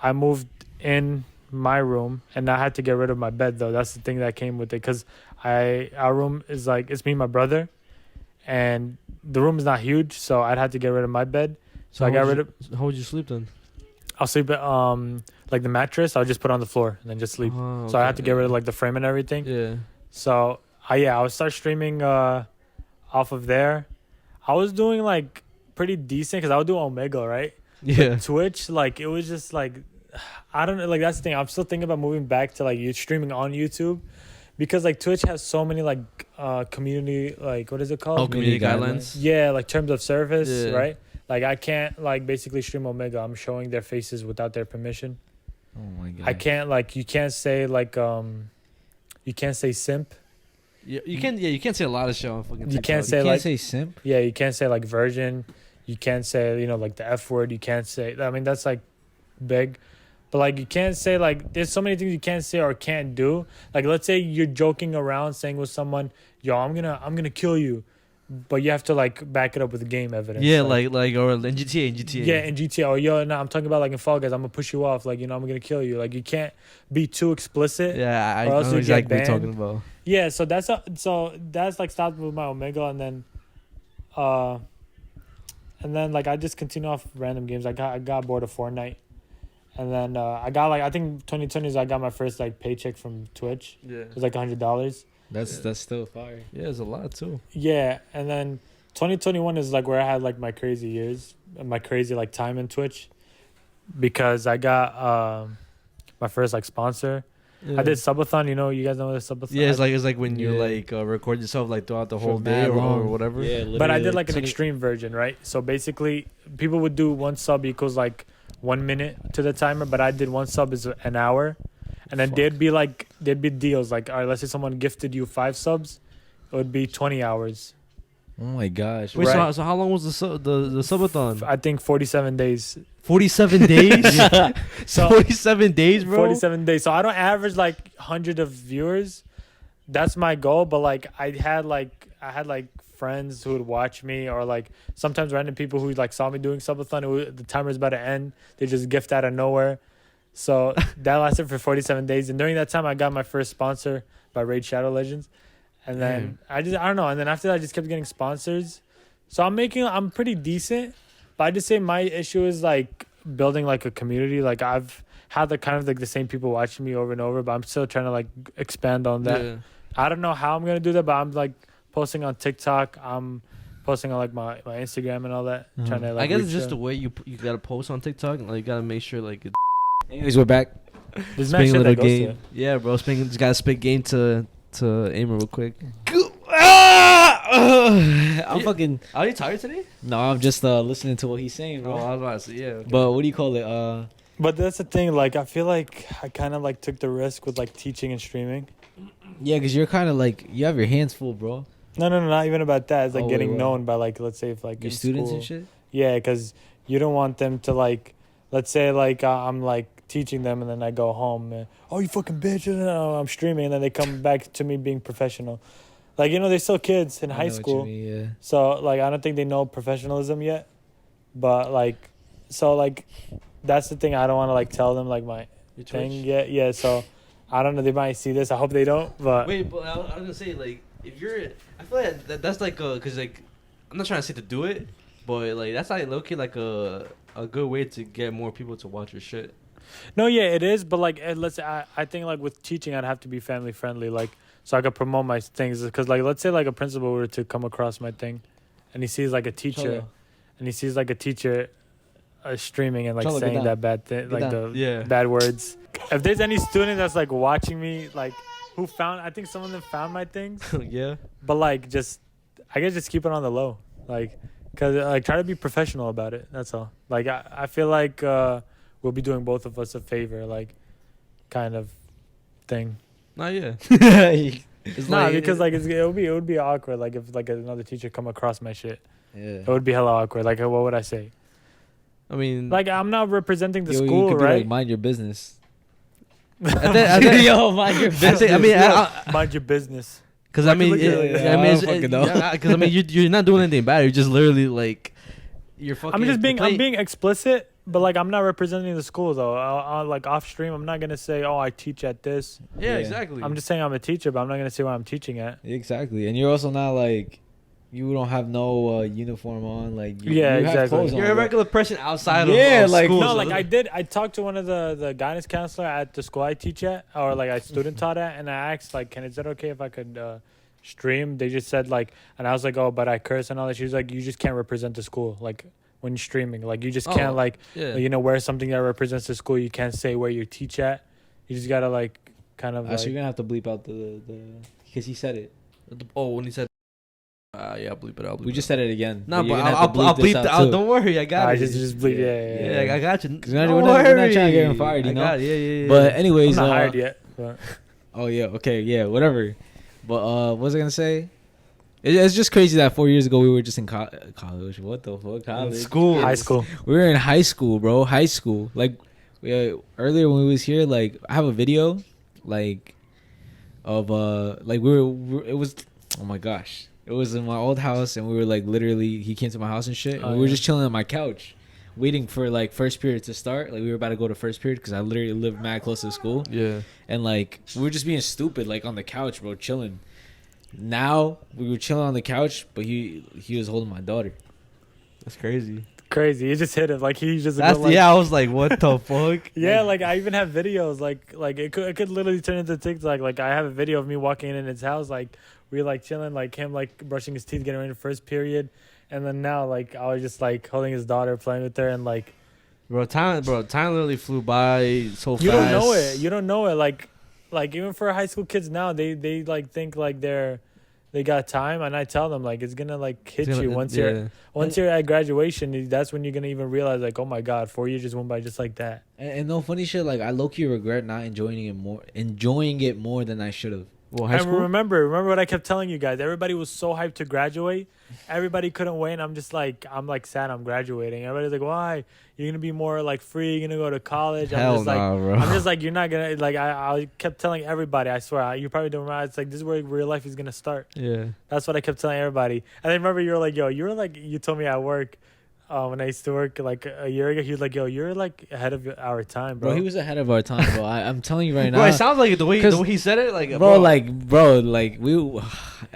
I moved in my room, and I had to get rid of my bed though. That's the thing that came with it, because our room is like, it's me and my brother, and the room is not huge, so I'd have to get rid of my bed. So I got rid of. How would you sleep then? I'll sleep like the mattress. I'll just put on the floor and then just sleep. Oh, so I had to get rid of like the frame and everything. Yeah. So I would start streaming off of there. I was doing like pretty decent because I would do Omega, right? Yeah. But Twitch, like it was just like, I don't know, like that's the thing. I'm still thinking about moving back to like you streaming on YouTube, because like Twitch has so many like community, like what is it called? Oh, community guidelines. Yeah, like terms of service, Yeah. right? Like I can't like basically stream Omega. I'm showing their faces without their permission. Oh my god. I can't like, you can't say like you can't say simp. Yeah, you can't say a lot of shit on fucking TikTok. You can't say You can't like say simp. Yeah, you can't say like virgin. You can't say, you know, like the F word. You can't say, I mean, that's like big. But like you can't say like, there's so many things you can't say or can't do. Like let's say you're joking around saying with someone, yo, I'm gonna kill you. But you have to like back it up with game evidence. Yeah, like or in GTA. Yeah, in GTA. Or yo, no, I'm talking about like in Fall Guys, I'm gonna push you off. Like, you know, I'm gonna kill you. Like you can't be too explicit. Yeah, I or else know you get exactly what you're banned. talking about. Yeah, so that's like stopped with my Omega, and then like I just continue off random games. I got bored of Fortnite, and then I got like, I think 2020 is I got my first like paycheck from Twitch. Yeah. It was like $100. That's still fire. Yeah, it's a lot too. Yeah, and then 2021 is like where I had like my crazy years, my crazy like time in Twitch, because I got my first like sponsor. Yeah. I did subathon. You know, you guys know what a subathon? Yeah, it's like when you Yeah. like record yourself like throughout the whole For day mad or long. whatever. Yeah, But I literally, did like an 20 extreme version, right? So basically, people would do one sub equals like 1 minute to the timer, but I did one sub is an hour, and then there'd be deals like, all right, let's say someone gifted you 5 subs, it would be 20 hours. Oh my gosh. Wait, Right. so how long was the subathon? I think 47 days. 47 days. So 47 days, bro. 47 days. So I don't average like 100 of viewers. That's my goal. But like I had like friends who would watch me, or like sometimes random people who like saw me doing subathon. The timer's about to end. They just gift out of nowhere. So that lasted for 47 days. And during that time, I got my first sponsor by Raid Shadow Legends. And then I don't know. And then after that, I just kept getting sponsors. So I'm pretty decent. But I just say my issue is like building like a community. Like I've had the kind of like the same people watching me over and over, but I'm still trying to like expand on that. Yeah. I don't know how I'm gonna do that, but I'm like posting on TikTok. I'm posting on like my Instagram and all that. Trying to like. I guess it's reach just the out. way you gotta post on TikTok. Like you gotta make sure like it's Anyways, we're back. There's mad spitting a shit little that goes to game. it. Yeah, bro. Just gotta spit game to Aimin real quick. I'm fucking. Are you tired today? No, I'm just listening to what he's saying, Oh, bro. I was about to say, yeah. Okay. But what do you call it? But that's the thing. Like, I feel like I kind of like took the risk with like teaching and streaming. Yeah, because you're kind of like you have your hands full, bro. No, not even about that. It's like Oh, wait, getting what? known by like, let's say if like Your in students school. and shit. Yeah, because you don't want them to like, let's say like I'm like teaching them and then I go home and, oh, you fucking bitch, I'm streaming, and then they come back to me being professional. Like, you know, they're still kids in I high know what you school. mean, yeah. So like I don't think they know professionalism yet. But like, so like that's the thing. I don't want to like tell them like my Your thing Twitch? yet. Yeah, so I don't know. They might see this. I hope they don't. But Wait, but I was gonna say like if you're, I feel like that's like cause like I'm not trying to say to do it, but like that's like low key like a good way to get more people to watch your shit. no, yeah, it is. But like, let's say I think like with teaching, I'd have to be family friendly, like so I could promote my things. Because like, let's say like a principal were to come across my thing, and he sees like a teacher, Cholo. and he sees like a teacher streaming and like Cholo, get saying down. that bad thing, Get like down. the Yeah. bad words. If there's any student that's like watching me, like who found, I think some of them found my things, Yeah. but like just, I guess just keep it on the low, like, cause like try to be professional about it. That's all. Like I feel like we'll be doing both of us a favor, like, kind of thing. Nah, yeah. It's Nah, because like it would be awkward. Like if like another teacher come across my shit, Yeah. it would be hella awkward. Like what would I say? I mean, Like I'm not representing the Yo, you school, could be right? like, mind your business. I think- Yo, mind your business. I mean, Mind your business. because I mean, look at it, yeah, I mean, I don't fucking know. because I mean, you're not doing anything bad. You're just literally like, you're fucking. I'm just being play- I'm being explicit, but like I'm not representing the school though. I'll like off stream, I'm not gonna say, oh, I teach at this. Yeah, Yeah. exactly. I'm just saying I'm a teacher, but I'm not gonna say where I'm teaching at. Exactly, and you're also not like, you don't have no uniform on, like Yeah, you have exactly. clothes on, You're a bro. regular person outside Yeah, of like- school. No, so like I talked to one of the guidance counselor at the school I teach at, or like I student taught at, and I asked like, is it okay if I could stream? They just said like, and I was like, oh, but I curse and all that. She was like, you just can't represent the school, like when you're streaming, like you just can't like, yeah. you know, wear something that represents the school. You can't say where you teach at. You just gotta like kind of Actually, like, you're gonna have to bleep out the because he said it. Oh, when he said, yeah, I'll bleep it out. We just said it again. No, but you're gonna have I'll to bleep this that out, out. too. Don't worry, I got I it. just bleep. Yeah. Yeah, I got you. 'Cause we're not trying to get him fired, you I know? got it, yeah. But I'm anyways, not hired yet. But. oh yeah, okay, yeah, whatever. But what was I gonna say? It's just crazy that 4 years ago we were just in college. What the fuck? College? School. High school. We were in high school, bro. High school. Like earlier when we was here, like I have a video, like of like it was, oh my gosh, it was in my old house, and we were like literally, he came to my house and shit, and Oh, we were yeah. just chilling on my couch, waiting for like first period to start. Like we were about to go to first period because I literally lived mad close to school, Yeah. and like we were just being stupid, like on the couch, bro, chilling. Now we were chilling on the couch, but he was holding my daughter. That's crazy. Crazy. It just hit him. Like he just That's go, like, yeah. I was like, what the fuck? Yeah, like I even have videos. Like it could literally turn into TikTok. Like I have a video of me walking in his house. Like we like chilling. Like him like brushing his teeth, getting ready for first period, and then now like I was just like holding his daughter, playing with her, and like Time literally flew by so fast. you don't know it. You don't know it. Like even for high school kids now, they like think like they got time, and I tell them like it's gonna like hit you once you're at graduation. That's when you're gonna even realize like, oh my god, 4 years just went by just like that. And no funny shit, like I low key regret not enjoying it more than I should have. Well, high And school. remember what I kept telling you guys. Everybody was so hyped to graduate. Everybody couldn't wait. And I'm just like, I'm like sad I'm graduating. Everybody's like, why? You're gonna be more like free. You're gonna go to college. I'm Hell just like, nah, bro. I'm just like, you're not gonna like. I kept telling everybody. I swear, you probably don't remember. It's like this is where real life is gonna start. Yeah. That's what I kept telling everybody. And then remember, you were like, yo, you were like, you told me at work. When I used to work like a year ago, he was like, yo, you're like ahead of our time, bro. Bro, he was ahead of our time, bro. I'm telling you right now. Bro, it sounds like the way 'cause- he said it, like bro, like we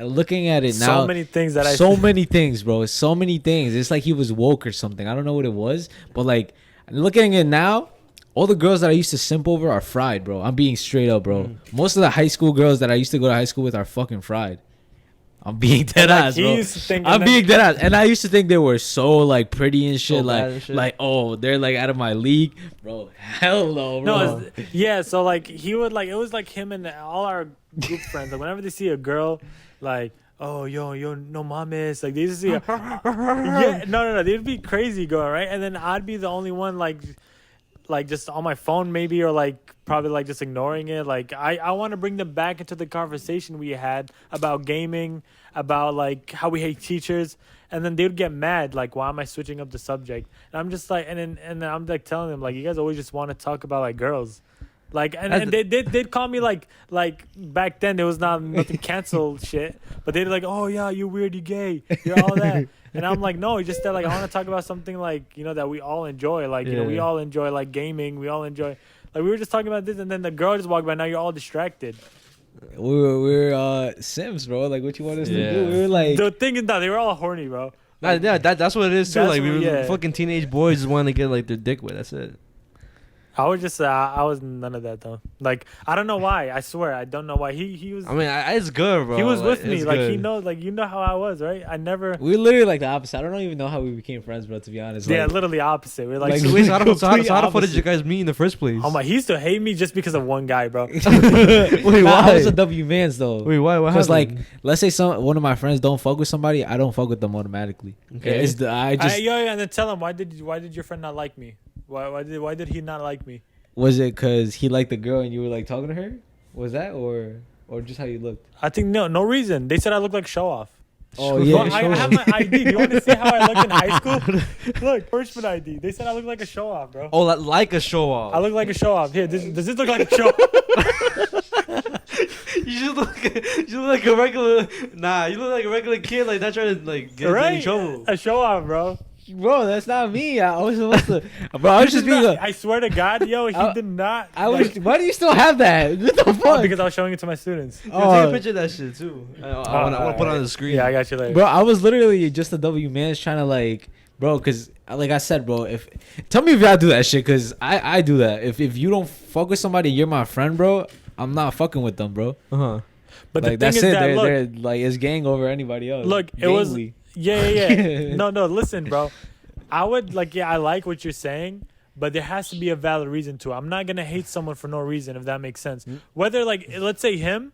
looking at it now. so many things that so many things, bro. So many things. It's like he was woke or something. I don't know what it was, but like looking at it now, all the girls that I used to simp over are fried, bro. I'm being straight up, bro. Most of the high school girls that I used to go to high school with are fucking fried. I'm being dead like, ass, he bro. used to think I'm being dead ass, and I used to think they were so like pretty and shit, So bad and like shit. like oh they're like out of my league, bro. Hell no, bro. No, yeah. So like he would like it was like him and all our group friends. Like whenever they see a girl, like oh yo no mames, like they used to see, yeah, no, they'd be crazy going right, and then I'd be the only one like like just on my phone maybe, or like probably like just ignoring it. Like I want to bring them back into the conversation we had about gaming, about like how we hate teachers, and then they would get mad like, why am I switching up the subject? And I'm just like, and then I'm like telling them like, you guys always just want to talk about like girls. Like and they'd call me like back then there was nothing cancel shit, but they'd like, oh yeah, you're weird, you gay, you're all that. And I'm like, no, just that like I want to talk about something like, you know, that we all enjoy. Like, you know, we all enjoy like gaming. We all enjoy, like we were just talking about this, and then the girl just walked by. Now you're all distracted. We're Sims, bro. Like, what you want us to do? We were like, the thing is that they were all horny, bro. Like, yeah, that's what it is too. Like, we yeah. fucking teenage boys just want to get like their dick wet. That's it. I was just I was none of that though. Like I don't know why. I swear I don't know why. He was. I mean, it's good, bro. He was with Like, me. Like good. he knows. Like you know how I was, right? I never. we're literally like the opposite. I don't even know how we became friends, bro. To be honest, Yeah, like, literally opposite. We're like, Like, Wait, so how the fuck Complete did you guys meet in the first place? oh my, he used to hate me just because of one guy, bro. Wait, nah, I why? was a W man's though. Wait, why? What Because happened? like, let's say one of my friends don't fuck with somebody, I don't fuck with them automatically. Okay. It's I just And then tell him why did your friend not like me? Why did he not like me? was it because he liked the girl and you were like talking to her? Was that or just how you looked? I think no reason. They said I look like show off. Oh Show yeah, Well, I have my ID. Do you want to see how I look in high school? Look, freshman ID. They said I look like a show off, bro. Oh, like a show off. I look like a show off. Here, does this look like a show off? You look like a regular. Nah, you look like a regular kid, like not trying to like get in trouble. A show off, bro. bro, that's not me. I was supposed to, bro. I was just being. I swear to God, yo, he did not. I was. Why do you still have that? What the fuck? Because I was showing it to my students. Yo, take a picture of that shit too. I want to put it on the screen. Yeah, I got you later. Bro, I was literally just a W man's trying to like, bro, because like I said, bro, if tell me if y'all do that shit, because I do that. If you don't fuck with somebody, you're my friend, bro. I'm not fucking with them, bro. But Like the thing that's is it. that They're like it's gang over anybody else. look, it was Gangly. yeah. No, listen, bro. I would like, I like what you're saying, but there has to be a valid reason to it. I'm not gonna hate someone for no reason, if that makes sense. Whether like, let's say him,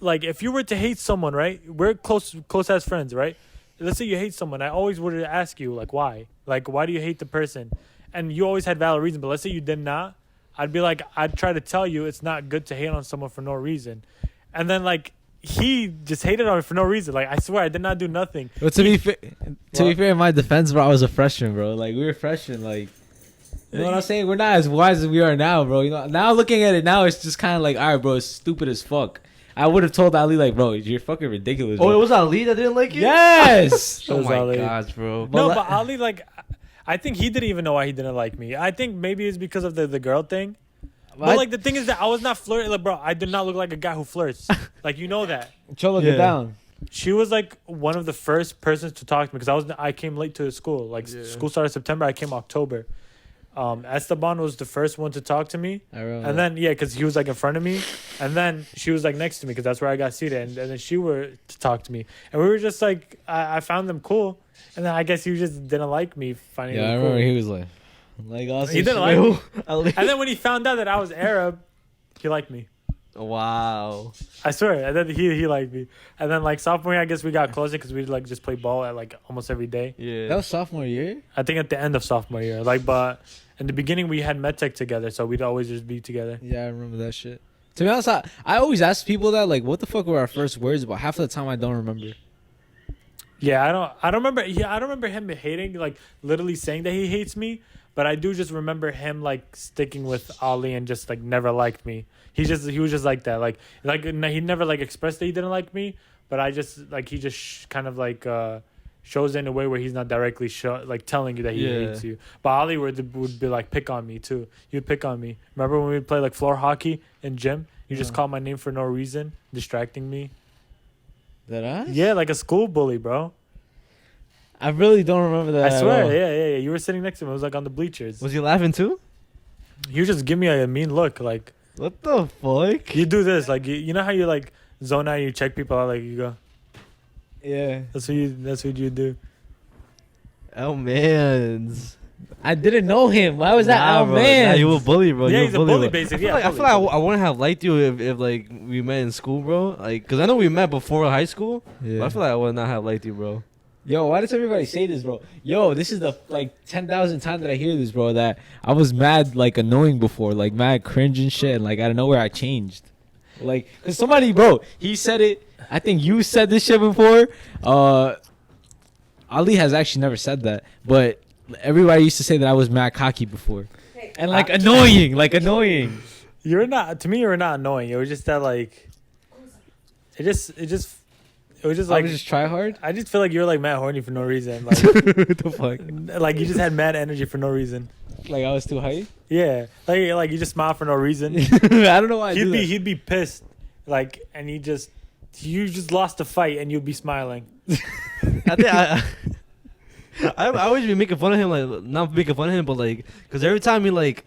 like if you were to hate someone, right? We're close as friends, right? Let's say you hate someone. I always would ask you like why? Like why do you hate the person? And you always had valid reason. But let's say you did not. I'd be like, I'd try to tell you it's not good to hate on someone for no reason. And then like he just hated on me for no reason. Like I swear I did not do nothing. But to be fair, in my defense, bro, I was a freshman, bro. Like we were freshmen, like you know what I'm saying. We're not as wise as we are now, bro. You know, now looking at it now, it's just kind of like, all right, bro, it's stupid as fuck. I would have told Ali like, bro, you're fucking ridiculous. Bro. Oh, it was Ali that didn't like you? Yes. Oh my Ali. gosh, bro. No, but Ali, like, I think he didn't even know why he didn't like me. I think maybe it's because of the girl thing. But like the thing is that I was not flirting. Like, bro, I did not look like a guy who flirts. Like you know that. Cholo, get down. She was like one of the first persons to talk to me because I came late to the school. Like school started September, I came October. Esteban was the first one to talk to me, and then because he was like in front of me, and then she was like next to me because that's where I got seated, and then she were to talk to me, and we were just like I found them cool, and then I guess he just didn't like me finding them I cool. remember he was like also He didn't like me. And then when he found out that I was Arab, he liked me. Wow. I swear. And then he liked me. And then like sophomore year, I guess we got closer because we'd like just play ball at like almost every day. Yeah. That was sophomore year. I think at the end of sophomore year. Like, but in the beginning we had medtech together, so we'd always just be together. Yeah, I remember that shit. To be honest, I always ask people that like, what the fuck were our first words? But half of the time I don't remember. Yeah, I don't remember. Yeah, I don't remember him hating, like literally saying that he hates me. But I do just remember him like sticking with Ali and just like never liked me. He was just like that. Like he never like expressed that he didn't like me. But I just like he just kind of like shows it in a way where he's not directly like telling you that he hates you. But Ali would be like pick on me too. He would pick on me. Remember when we would play like floor hockey in gym? You just called my name for no reason, distracting me. That us? Yeah, like a school bully, bro. I really don't remember that. I swear, yeah. You were sitting next to him. It was like on the bleachers. Was he laughing too? You just give me a mean look, like What the fuck? you do this, like you know how you like zone out, and you check people out, like you go. Yeah. That's what you do. Oh man. I didn't know him. Why was that? Nah, Oh bro. man. Nah, you a bully, bro. Yeah, You he's a bully, bro. basically. I feel like I wouldn't have liked you if like we met in school, bro. Like, cause I know we met before high school. Yeah. But I feel like I would not have liked you, bro. Yo, why does everybody say this, bro? Yo, this is the like 10,000 time that I hear this, bro. That I was mad, like annoying before, like mad cringe and shit. And, like out of nowhere, I changed. Like, cause somebody, bro, he said it. I think you said this shit before. Ali has actually never said that, but everybody used to say that I was mad cocky before, and like annoying, like annoying. You're not. To me, you were not annoying. It was just that like. It was just I like. was just try hard. I just feel like you were like mad horny for no reason. Like, What the fuck? like you just had mad energy for no reason. Like I was too hype. Yeah, like you just smile for no reason. I don't know why. He'd be pissed, like, and you just lost a fight and you'd be smiling. I think I always be making fun of him, like not making fun of him, but like, cause every time he like,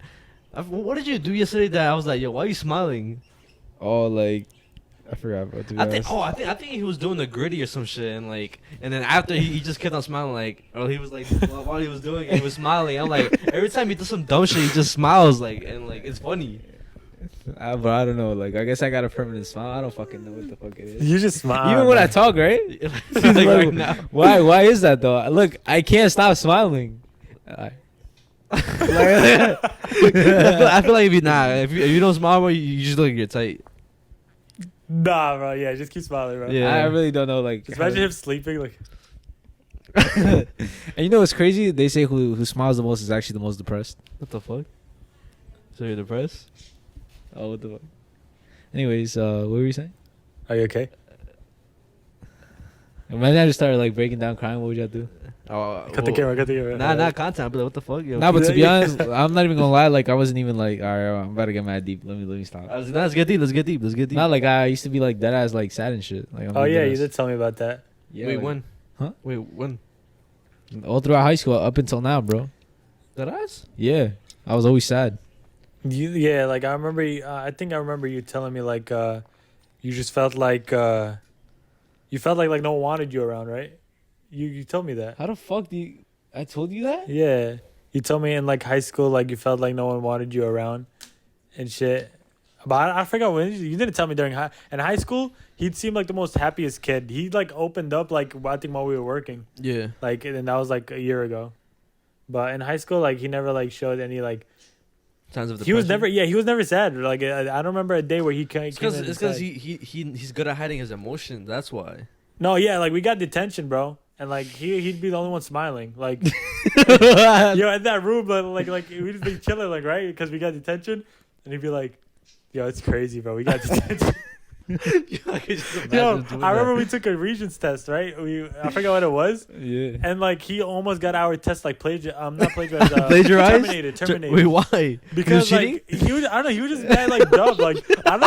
what did you do yesterday that I was like, yo, why are you smiling? Oh, like I forgot, bro. I think he was doing the gritty or some shit, and like, and then after he just kept on smiling, like, or he was like, while he was doing it, he was smiling. I'm like, every time he does some dumb shit, he just smiles, like, and like, it's funny. But I don't know. Like I guess I got a permanent smile. I don't fucking know what the fuck it is. You just smile. Even when I talk, right? Like, right now. Why is that though? Look, I can't stop smiling. I feel like if you don't smile, bro, you just look like you're tight. Nah, bro. Yeah, just keep smiling, bro. Yeah. I really don't know. Like, Just imagine him sleeping. Like, and you know what's crazy? They say who smiles the most is actually the most depressed. What the fuck? So you're depressed? Oh, what the fuck? Anyways, what were you saying? are you okay? Imagine I just started like breaking down crying. What would y'all do? Cut the camera. Cut the camera. Not content. But what the fuck? Yo, Nah, but to be honest, I'm not even gonna lie. Like I wasn't even like, all right, I'm about to get mad deep. Let me stop. let's get deep. Let's get deep. Not like I used to be like dead ass like sad and shit. Like, I'm Oh like, yeah, dead you ass. did tell me about that. Yeah, Wait, like, when? Huh? Wait, when? all throughout high school up until now, bro. That ass? Yeah, I was always sad. Yeah, like I remember. I think I remember you telling me like you just felt like you felt like no one wanted you around, right? You told me that. How the fuck do you? I told you that. Yeah, you told me in like high school like you felt like no one wanted you around, and shit. But I forgot when you didn't tell me during high school. He'd seemed like the most happiest kid. He like opened up like I think while we were working. Yeah. Like and that was like a year ago. But in high school, like he never like showed any like. Signs of depression. He was never sad. Like I don't remember a day where he came. It's because he's good at hiding his emotions. That's why. No, yeah, like we got detention, bro, and like he'd be the only one smiling, like yo in that room, like we'd just be chilling, like right, because we got detention, and he'd be like, yo, it's crazy, bro, we got detention. Yo, I remember we took a regents test, right? I forgot what it was. Yeah. And like he almost got our test like not plagiarized. Plagiarized? Terminated. Wait, why? Because like he was, I don't know, he was just mad like dumb. Like I don't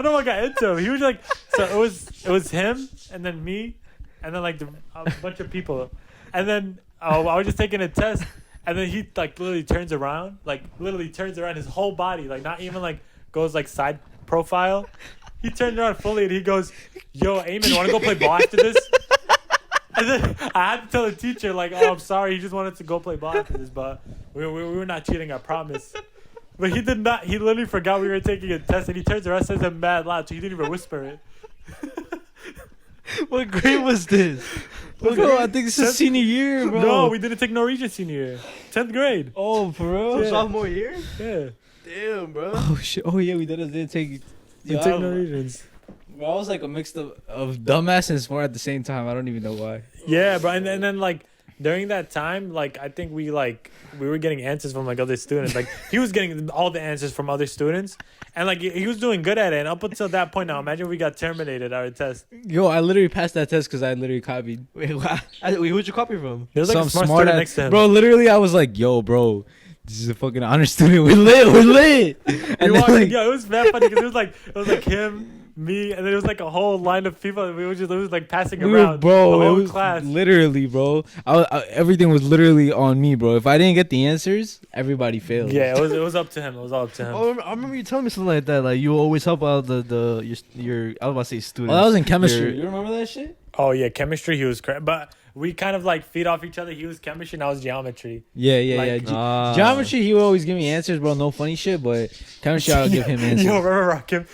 know what got into him. He was like, so it was him and then me and then like a bunch of people, and then I was just taking a test, and then he like literally turns around his whole body, like not even like goes like side profile. He turned around fully and he goes, yo, Aimin, want to go play ball after this? And then I had to tell the teacher, like, oh, I'm sorry, he just wanted to go play ball after this, but we were not cheating, I promise. But he did not. He literally forgot we were taking a test, and he turns around and says it mad loud, so he didn't even whisper it. What grade was this? Bro, I think this is senior year, bro. No, we didn't take no regent senior year. 10th grade. Oh, for real? Yeah. Sophomore year? Yeah. Damn, bro. Oh shit! Oh yeah, we didn't take. We took no regents. Bro, I was like a mix of dumbass and smart at the same time. I don't even know why. Yeah, bro, and then like during that time, like I think we were getting answers from like other students. Like he was getting all the answers from other students, and like he was doing good at it. And up until that point, now imagine we got terminated our test. Yo, I literally passed that test because I literally copied. Wait, who'd you copy from? There was like Some a smart smart student ass- next to him. Bro, literally, I was like, yo, bro. This is a fucking honor student. We're lit. And then, like, Yeah, it was mad funny because it was like him, me, and then it was like a whole line of people. And we were just like passing we were, around bro, the it whole was class. literally, bro. Everything was literally on me, bro. If I didn't get the answers, everybody failed. Yeah, it was up to him. It was all up to him. Oh, I remember you telling me something like that. Like you always help out your I was about to say students. Oh, that was in chemistry. Your- You remember that shit? Oh yeah, chemistry. He was but we kind of like feed off each other. He was chemistry and I was geometry. Yeah. Geometry, he would always give me answers, bro. No funny shit, but chemistry, I'll give him answers. Yo, remember Rakim?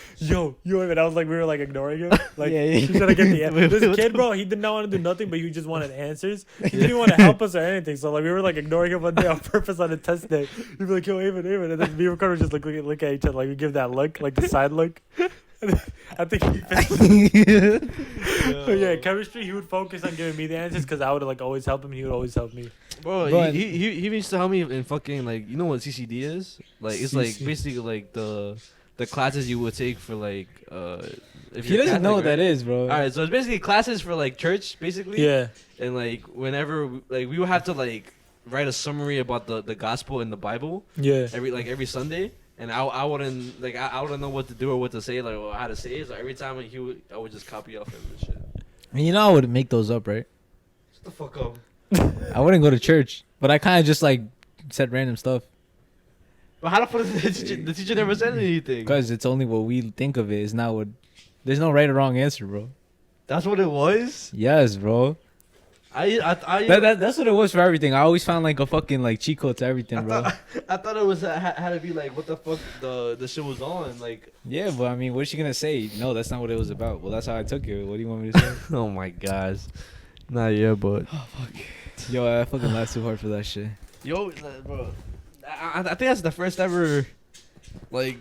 And I was like, we were like ignoring him. Like, he's trying to get the answer. This kid, bro, he did not want to do nothing, but he just wanted answers. He didn't even want to help us or anything. So like, we were like ignoring him one day on purpose on a test day. He'd be like, yo, Aimin. And then me and Ricardo just look at each other, like we give that look, like the side look. I think he But yeah, chemistry, he would focus on giving me the answers because I would like always help him. He would always help me. Bro, he used to help me in fucking like, you know what CCD is? Like it's like basically like the classes you would take for like if he doesn't know what that is, bro. All right, so it's basically classes for like church, basically. Yeah. And like whenever like we would have to like write a summary about the gospel in the Bible. Yeah. Every Sunday. And I wouldn't like I wouldn't know what to do or what to say, like or how to say it. So every time I would just copy off him and shit. And you know I would make those up, right? Shut the fuck up. I wouldn't go to church, but I kind of just like said random stuff. But how the fuck the teacher never said anything? Because it's only what we think of it. It's not what. There's no right or wrong answer, bro. That's what it was. Yes, bro. That's what it was for everything. I always found like a fucking like cheat code to everything, bro. I thought it was had to be like what the fuck the shit was on like. Yeah, but I mean, what's she gonna say? No, that's not what it was about. Well, that's how I took it. What do you want me to say? Oh my gosh. Nah, yeah, but. Oh fuck. Yo, I fucking laughed too hard for that shit. Yo, bro. I think that's the first ever, like,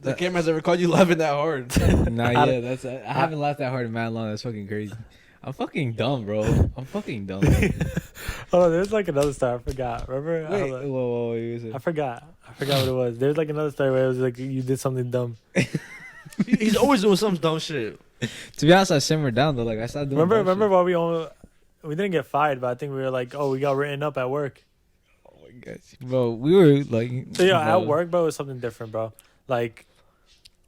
the cameras ever caught you laughing that hard. Nah, yeah, I haven't laughed that hard in mad long. That's fucking crazy. I'm fucking dumb, bro. I'm fucking dumb. Oh, there's like another story. I forgot. Remember? Wait, whoa. I forgot what it was. There's like another story where it was like you did something dumb. He's always doing some dumb shit. To be honest, I simmered down though. Like I started doing. Remember while we didn't get fired, but I think we were like, oh, we got written up at work. Oh my god, bro. We were like. So yeah, at work, bro, it was something different, bro. Like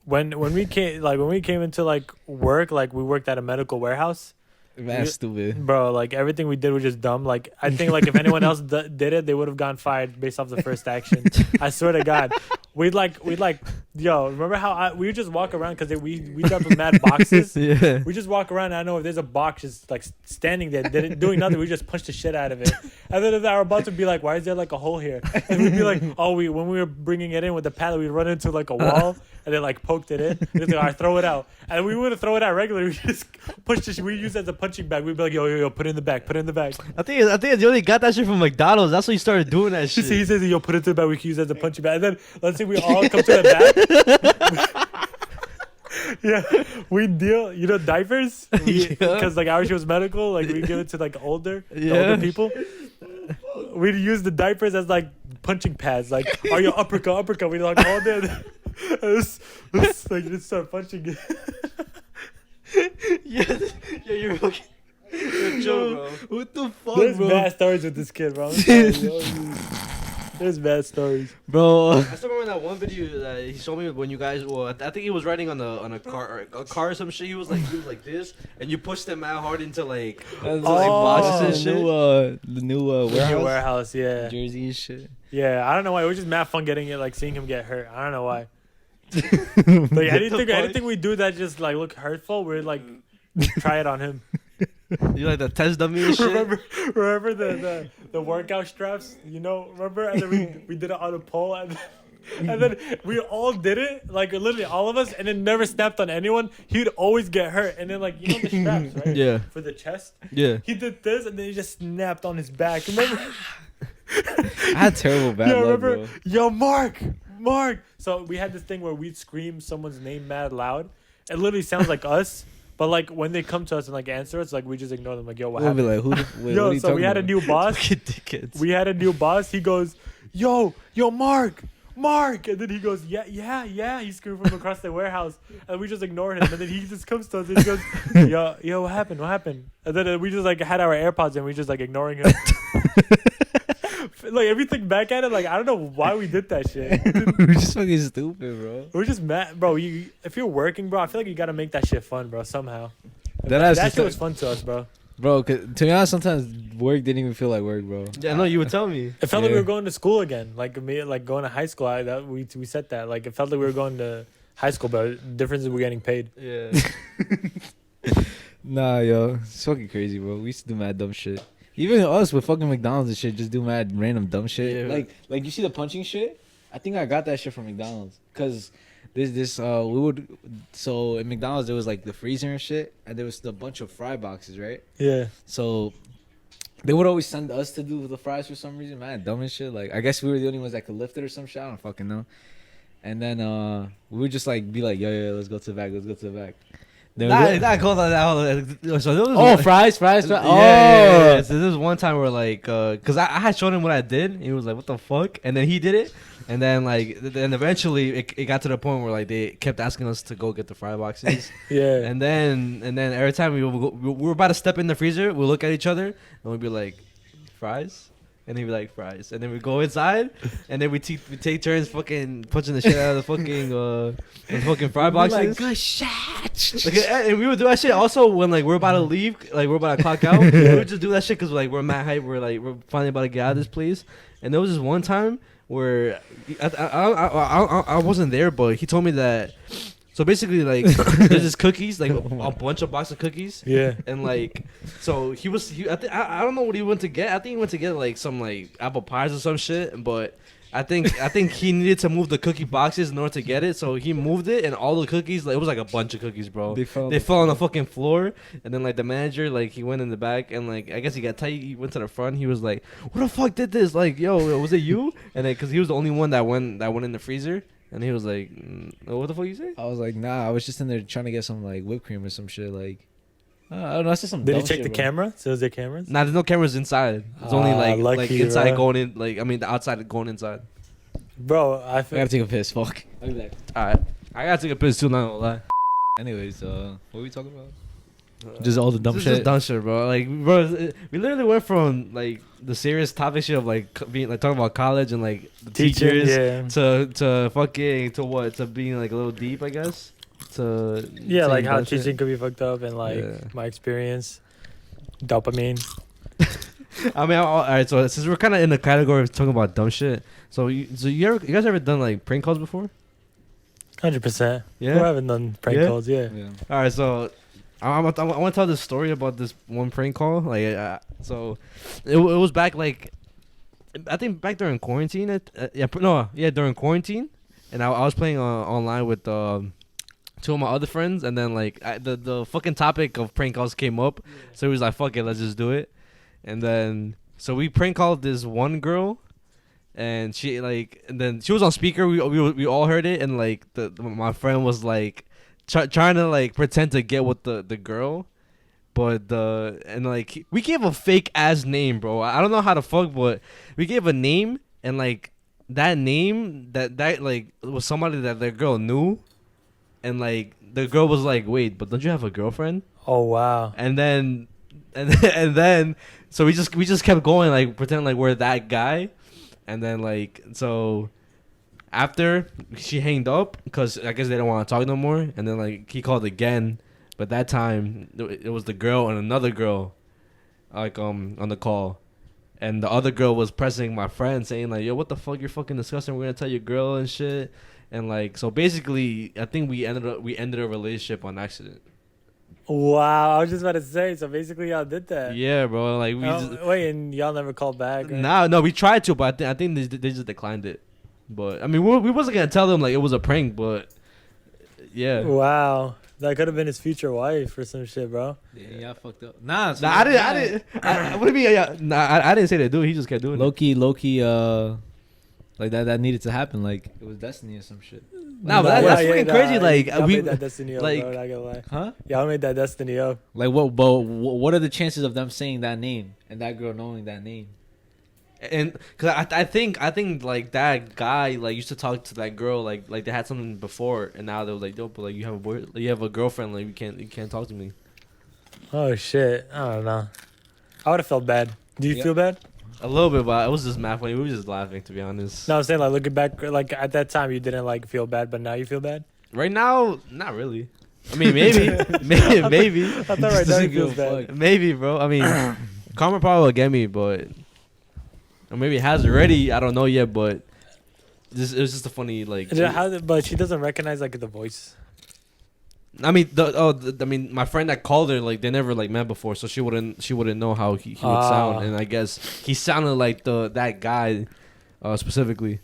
when we came into like work, like we worked at a medical warehouse. That's stupid, bro. Like everything we did was just dumb. Like I think like if anyone else did it, they would have gone fired based off the first action. I swear to God, we'd like yo. Remember how we would just walk around because we dumped mad boxes. Yeah. We just walk around. And I know if there's a box just like standing there doing nothing, we just punch the shit out of it. And then our boss would be like, "Why is there like a hole here?" And we'd be like, "Oh, when we were bringing it in with the pallet, we'd run into like a wall and then like poked it in. We'd like, all right, throw it out." And we wouldn't throw it out regularly. We just push it. We use it as a punching bag. We'd be like, yo, put it in the bag. I think you only got that shit from McDonald's. That's when you started doing that shit. He says, yo, put it in the bag. We can use it as a punching bag. And then let's say we all come to the bag. Yeah, we deal, diapers. Because like our shit was medical. Like we give it to like older people. We'd use the diapers as like punching pads. Like, are you uppercut? We like all day. Let's like just start punching it. Yeah, you're okay. You're chill, bro. What the fuck, There's bro? bad stories with this kid, bro. There's bad stories, bro. I still remember that one video that he showed me when you guys. Well, I think he was riding on a car or some shit. He was like this, and you pushed him out hard into like boxes and shit. The new warehouse, yeah, Jersey and shit. Yeah, I don't know why. It was just mad fun getting it, like seeing him get hurt. I don't know why. Like anything we do that just like look hurtful, we're like try it on him. You like the test dummy and shit? Remember the workout straps? Remember? And then we did it on a pole, and then we all did it, like literally all of us, and it never snapped on anyone. He'd always get hurt, and then like the straps, right? Yeah. For the chest. Yeah. He did this, and then he just snapped on his back. Remember? I had terrible bad luck, bro. Yo, Mark. So we had this thing where we'd scream someone's name mad loud. It literally sounds like us. But like when they come to us and like answer us, like we just ignore them. Like, yo, what happened? We'll be like, what are you so we had about? a new boss. We had a new boss. He goes, yo, Mark. And then he goes, yeah. He screamed from across the warehouse, and we just ignored him. And then he just comes to us and he goes, yo, what happened? And then we just like had our AirPods and we just like ignoring him. Like everything back at it, like I don't know why we did that shit. We're just fucking stupid, bro. We're just mad, bro. If you're working, bro, I feel like you gotta make that shit fun, bro. Somehow. That shit was fun to us, bro. Bro, to be honest, sometimes work didn't even feel like work, bro. Yeah, no, you would tell me. It felt like we were going to school again, like me, like going to high school. We said that, like it felt like we were going to high school, but the difference is we're getting paid. Yeah. Nah, yo, it's fucking crazy, bro. We used to do mad dumb shit. Even us with fucking McDonald's and shit, just do mad random dumb shit. Yeah. Like you see the punching shit. I think I got that shit from McDonald's, cause we would, so in McDonald's there was like the freezer and shit, and there was a bunch of fry boxes, right? Yeah. So they would always send us to do the fries for some reason, man. Dumb as shit. Like I guess we were the only ones that could lift it or some shit. I don't fucking know. And then we would just like be like, yo, let's go to the back. Let's go to the back. Then Not called that. So there was fries. Yeah. So this was one time where like, cause I had shown him what I did. And he was like, "What the fuck?" And then he did it. And then like, then eventually it got to the point where like they kept asking us to go get the fry boxes. Yeah. And then every time we were about to step in the freezer, we look at each other and we'd be like, "Fries." And he'd be like, "Fries." And then we go inside, and then we take turns fucking punching the shit out of the fucking fry boxes. Like, good shit. Like, and we would do that shit also when like we're about to leave, like we're about to clock out. We would just do that shit because like we're mad hype. We're finally about to get out of this place. And there was this one time where I wasn't there, but he told me that. So basically, like, there's this cookies, like a bunch of box of cookies. Yeah. And like, so I don't know what he went to get. I think he went to get like some like apple pies or some shit. But I think he needed to move the cookie boxes in order to get it. So he moved it, and all the cookies, like it was like a bunch of cookies, bro. They fell on the fucking floor. And then like the manager, like he went in the back, and like I guess he got tight. He went to the front. He was like, "What the fuck did this? Like, yo, was it you?" And then because he was the only one that went in the freezer. And he was like, "What the fuck you say?" I was like, nah, I was just in there trying to get some like whipped cream or some shit. Like, I don't know, that's just some. Did dumb you check shit, the bro. camera? So is there cameras? Nah, there's no cameras inside. It's only like lucky, inside bro. going in. Like I mean, the outside going inside. Bro, I gotta take a piss. Fuck. All right, I gotta take a piss too. Not gonna lie. Anyways, what were we talking about? Just all the dumb This shit. is dumb shit, bro. Like, bro, we literally went from like the serious topic shit of like being like talking about college and like the teachers to fucking to what to being like a little deep, I guess. To Yeah, like how dumb shit. teaching could be fucked up and like Yeah. my experience. Dopamine. I mean, all right. So since we're kind of in the category of talking about dumb shit, you guys ever done like prank calls before? 100%. Yeah? Who haven't done prank Yeah? calls? Yeah. Yeah. All right, so I want to tell this story about this one prank call. Like, so it was back like I think back during quarantine. During quarantine, and I was playing online with two of my other friends, and then like the fucking topic of prank calls came up, so he was like, "Fuck it, let's just do it," and then so we prank called this one girl. And she like, and then she was on speaker. We all heard it, and like my friend was like trying to like pretend to get with the girl, but and like we gave a fake ass name, bro. I don't know how the fuck, but we gave a name, and like that name that like was somebody that the girl knew, and like the girl was like, "Wait, but don't you have a girlfriend?" Oh wow. And then so we just kept going like pretending like we're that guy. And then like so after she hanged up because I guess they don't want to talk no more, and then like he called again, but that time it was the girl and another girl like on the call, and the other girl was pressing my friend saying like, "Yo, what the fuck, you're fucking disgusting, we're gonna tell your girl and shit." And like so basically I think we ended a relationship on accident. Wow, I was just about to say. So basically, y'all did that. Yeah, bro. Like Wait, and y'all never called back? Right? No, we tried to, but I think they just declined it. But I mean, we wasn't gonna tell them like it was a prank, but yeah. Wow, that could have been his future wife or some shit, bro. Yeah, I fucked up. Nah, I didn't. What do you mean? Yeah, I didn't say that, dude. He just kept doing low key, like that needed to happen. Like it was destiny or some shit. Nah, but that's fucking crazy. Like y'all we made that destiny up, like, bro. Not gonna lie. Huh? Y'all made that destiny up. Like what? But what are the chances of them saying that name and that girl knowing that name? and because I think like that guy like used to talk to that girl like they had something before, and now they're like, "Dope, but like you have a girlfriend, like you can't talk to me." Oh shit! I don't know. I would have felt bad. Do you feel bad? A little bit, but it was just mad funny. We were just laughing, to be honest. No, I'm saying like looking back, like at that time you didn't like feel bad, but now you feel bad. Right now, not really. I mean, maybe, maybe, I thought right now you feel bad. maybe, bro. I mean, karma probably will get me, but or maybe it has already. I don't know yet, but it was just a funny like. But she doesn't recognize like the voice. I mean, my friend that called her, like, they never like met before, so she wouldn't know how he would sound, and I guess he sounded like that guy, specifically.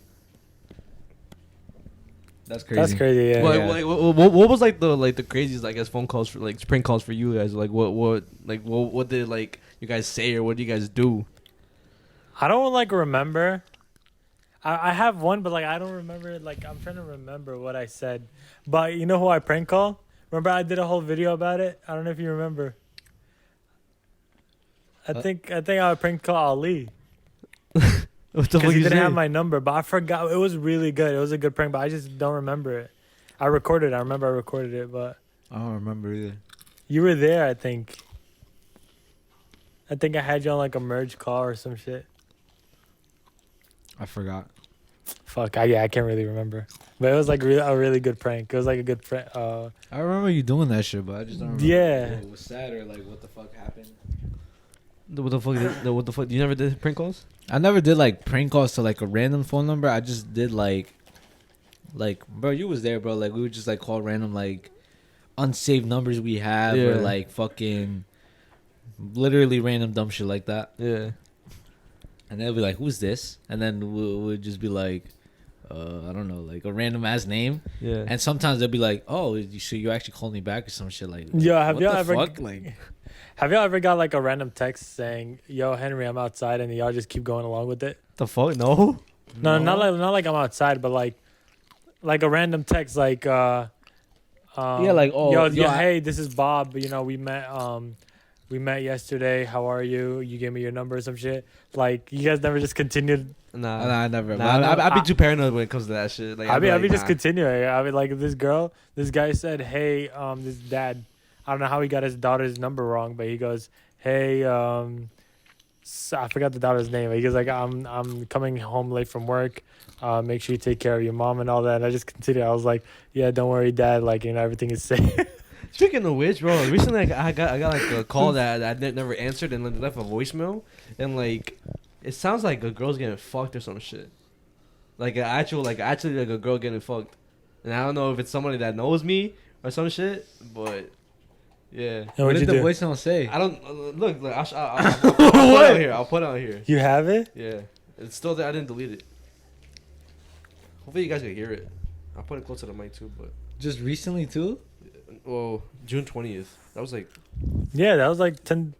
That's crazy. That's crazy. Yeah. Like, what was like the craziest, I guess, phone calls for like prank calls for you guys? Like what did like you guys say, or what did you guys do? I don't like remember. I have one, but like I don't remember. Like I'm trying to remember what I said. But you know who I prank call? Remember I did a whole video about it. I don't know if you remember. I think I would prank call Ali. What the fuck Because he you didn't say? have my number, but I forgot. It was really good. It was a good prank, but I just don't remember it. I recorded it. I remember I recorded it, but I don't remember either. you were there, I think. I think I had you on like a merge call or some shit. I forgot. Fuck, I can't really remember. But it was like a really good prank. It was like a good prank. I remember you doing that shit, but I just don't remember. Yeah. if it was sad or like what the fuck happened. What the fuck? You never did prank calls? I never did like prank calls to like a random phone number. I just did like bro, you was there, bro. Like we would just like call random like unsaved numbers we have or Yeah. like fucking literally random dumb shit like that. Yeah. And they'll be like, "Who's this?" And then we'll just be like, I don't know, like a random ass name. Yeah. And sometimes they'll be like, "Oh, so you actually called me back or some shit like." Yo, have what y'all the ever fuck? Like, have y'all ever got like a random text saying, "Yo, Henry, I'm outside," and y'all just keep going along with it? The fuck? No. No, not like I'm outside, but like a random text like yeah, like, oh, yo, hey, this is Bob. You know, we met yesterday. How are you? You gave me your number or some shit. Like you guys never just continued. Nah. I never. I'd be too paranoid when it comes to that shit. Like, I'd be like, just nah. continuing. I mean, like this guy said, hey, this dad. I don't know how he got his daughter's number wrong, but he goes, hey, I forgot the daughter's name. He goes like, I'm coming home late from work. Make sure you take care of your mom and all that. And I just continued. I was like, yeah, don't worry, dad. Like, you know, everything is safe. Speaking of which, bro, recently like, I got like a call that I never answered and left a voicemail, and like it sounds like a girl's getting fucked or some shit, like actually like a girl getting fucked, and I don't know if it's somebody that knows me or some shit, but yeah. And What what'd did you the do? voicemail say? I don't look. I'll put it on here. I'll put it on here. You have it? Yeah, it's still there. I didn't delete it. Hopefully you guys can hear it. I'll put it close to the mic too, but Just recently too? well, June 20th. That was like Yeah, that was like 10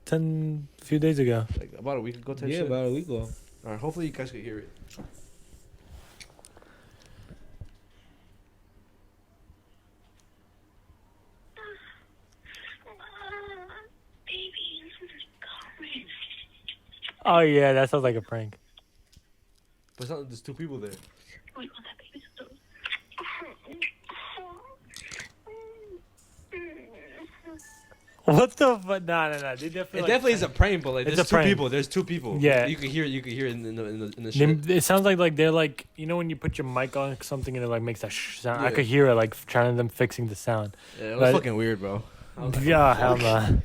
few days ago. about a week ago type Yeah, shit. about a week ago. All right, hopefully you guys can hear it. Oh yeah, that sounds like a prank. But it's not, there's two people there. What the fuck? Nah. They definitely. It definitely is a prank, but like It's there's a two prank. people. There's two people. Yeah. You can hear it. You can hear it in the shit. It sounds like they're like, you know when you put your mic on something and it like makes that sound. I Yeah. could hear it like trying them fixing the sound. Yeah, it was But- fucking weird, bro. I was like, Yeah, hell no. And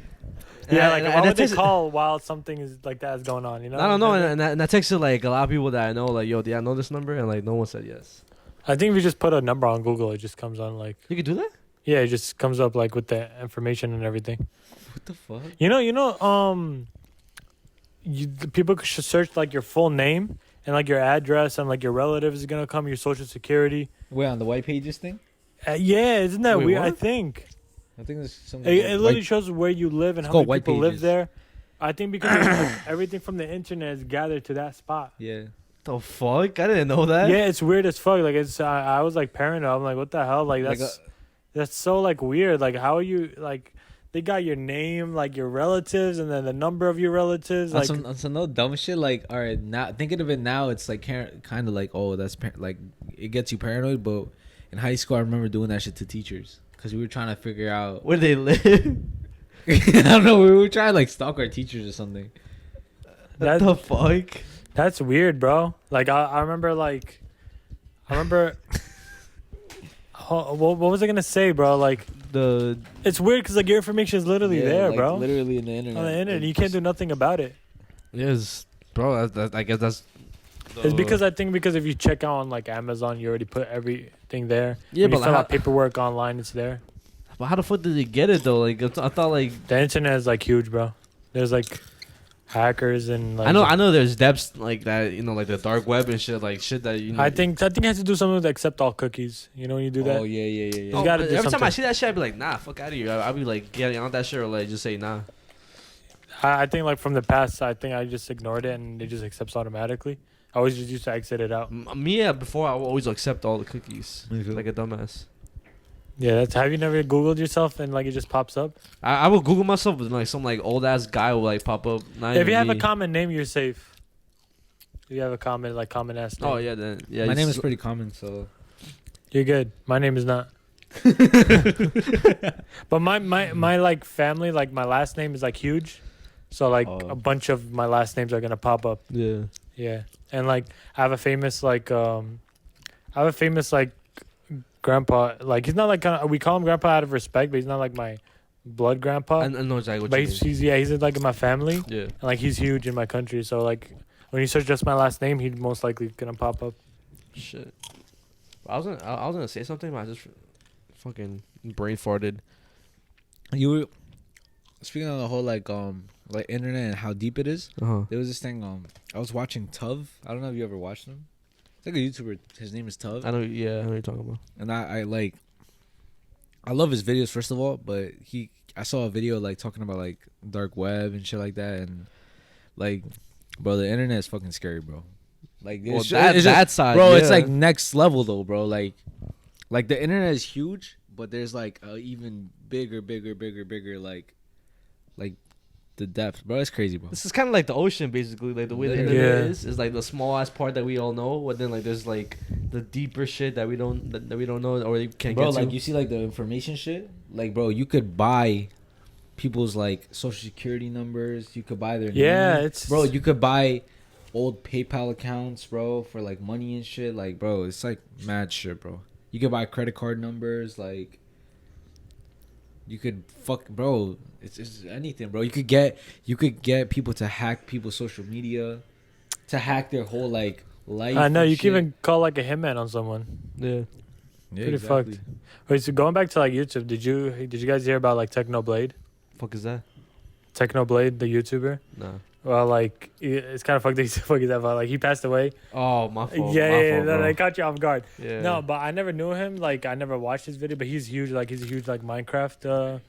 Yeah, I- like and why I would they texted- call while something is like that is going on? You know? I don't know, and I texted like a lot of people that I know, like, yo, do I know this number? And like no one said yes. I think if you just put a number on Google, it just comes on like You could do that? yeah, it just comes up like with the information and everything. What the fuck? People should search like your full name and like your address and like your relatives is gonna come, your social security. Wait, on the white pages thing? Yeah, isn't that Wait, weird? I what? think I think there's some. it literally shows where you live and It's how called many White people live Pages. there. I think because everything from the internet is gathered to that spot. Yeah. The fuck? I didn't know that. Yeah, it's weird as fuck. Like it's, I was like paranoid. I'm like, what the hell? Like that's so like weird. Like how are you like? They got your name, like your relatives, and then the number of your relatives. Like on some no dumb shit. Like, all right, now thinking of it now, it's like kind of like, oh, that's like it gets you paranoid. But in high school, I remember doing that shit to teachers because we were trying to figure out. Where do they live? I don't know. We were trying to like stalk our teachers or something. What the fuck? that's weird, bro. Like I remember what was I gonna say, bro? Like it's weird because like your information is literally there, like, bro. Literally in the internet. On the internet, you can't do nothing about it. Yes, bro. I guess that's. It's because I think because if you check out on like Amazon, you already put everything there. Yeah, When but you fill how- out paperwork online, it's there. But how the fuck did they get it though? Like I thought like The internet is like huge, bro. There's like hackers and like I know there's depths like that, you know, like the dark web and shit, like shit that you. I think it has to do something with accept all cookies. You know when you do that. Oh yeah. You gotta do every time I something. see that shit, I be like, nah, fuck out of here. I'll be like getting on that shit or like just say nah. I think like from the past, I think I just ignored it and it just accepts automatically. I always just used to exit it out. Me, yeah, before I would always accept all the cookies Me too. like a dumbass. Yeah, that's. Have you never Googled yourself and like it just pops up? I will Google myself, but like some like old ass guy will like pop up. Not If even you have a me. common name, you're safe. If you have a common ass name. Oh yeah, then yeah. My name is pretty common, so You're good. My name is not. But my like family, like my last name is like huge. So like Oh. a bunch of my last names are gonna pop up. Yeah. Yeah. And like I have a famous grandpa. Like he's not like we call him grandpa out of respect, but he's not like my blood grandpa. I know exactly what But you mean. he's like in my family. Yeah. And like he's huge in my country. So like when you search just my last name, he's most likely gonna pop up. Shit. I was gonna say something, but I just fucking brain farted. you were speaking of the whole like internet and how deep it is. There was this thing I was watching Tuv. I don't know if you ever watched him. It's like a YouTuber. His name is Tuv. I know. Yeah, I know what you're talking about. And I love his videos first of all, but I saw a video like talking about like dark web and shit like that, and like, bro, the internet is fucking scary, bro. Like, Well, it's that just- side, bro, yeah. it's like next level though, bro. Like the internet is huge, but there's like a even bigger, like the depth, bro. It's crazy, bro. This is kind of like the ocean, basically. Like the way the Literally. internet Yeah. is like the small ass part that we all know, but then like there's like the deeper shit that we don't know or we can't Bro, get like to. you see like the information shit, like bro, you could buy people's like social security numbers. You could buy their Yeah, name. it's Bro, you could buy old PayPal accounts, bro, for like money and shit. Like, bro, it's like mad shit, bro. You could buy credit card numbers, like you could bro. It's anything, bro. You could get people to hack people's social media, to hack their whole like life. I know and you shit. can even call like a hitman on someone. Yeah. Yeah, Pretty fucked. Wait, so going back to like YouTube, did you guys hear about like Techno Blade? Fuck is that? Techno Blade, the YouTuber. Nah. Well, like it's kind of fucked. Fuck is that about? Like he passed away. Oh, my fault. Yeah, my yeah, fault, no, bro. they caught you off guard. Yeah. No, but I never knew him. Like I never watched his video, but he's huge. Like he's a huge like Minecraft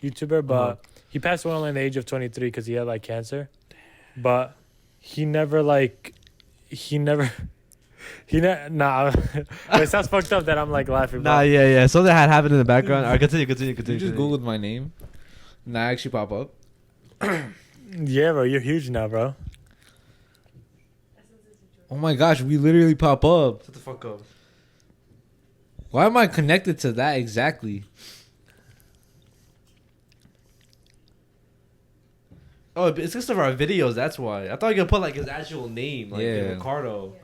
YouTuber. But Uh-huh. he passed away only at the age of 23 because he had like cancer. But he never. Nah, it sounds fucked up that I'm like laughing. Nah, but yeah. Something had happened in the background. Alright, continue. You just googled my name, and I actually pop up. yeah, bro, you're huge now, bro. Oh my gosh, we literally pop up. Shut the fuck up. Why am I connected to that exactly? Oh, it's because of our videos. That's why. I thought you could put like his actual name, like Yeah. Ricardo.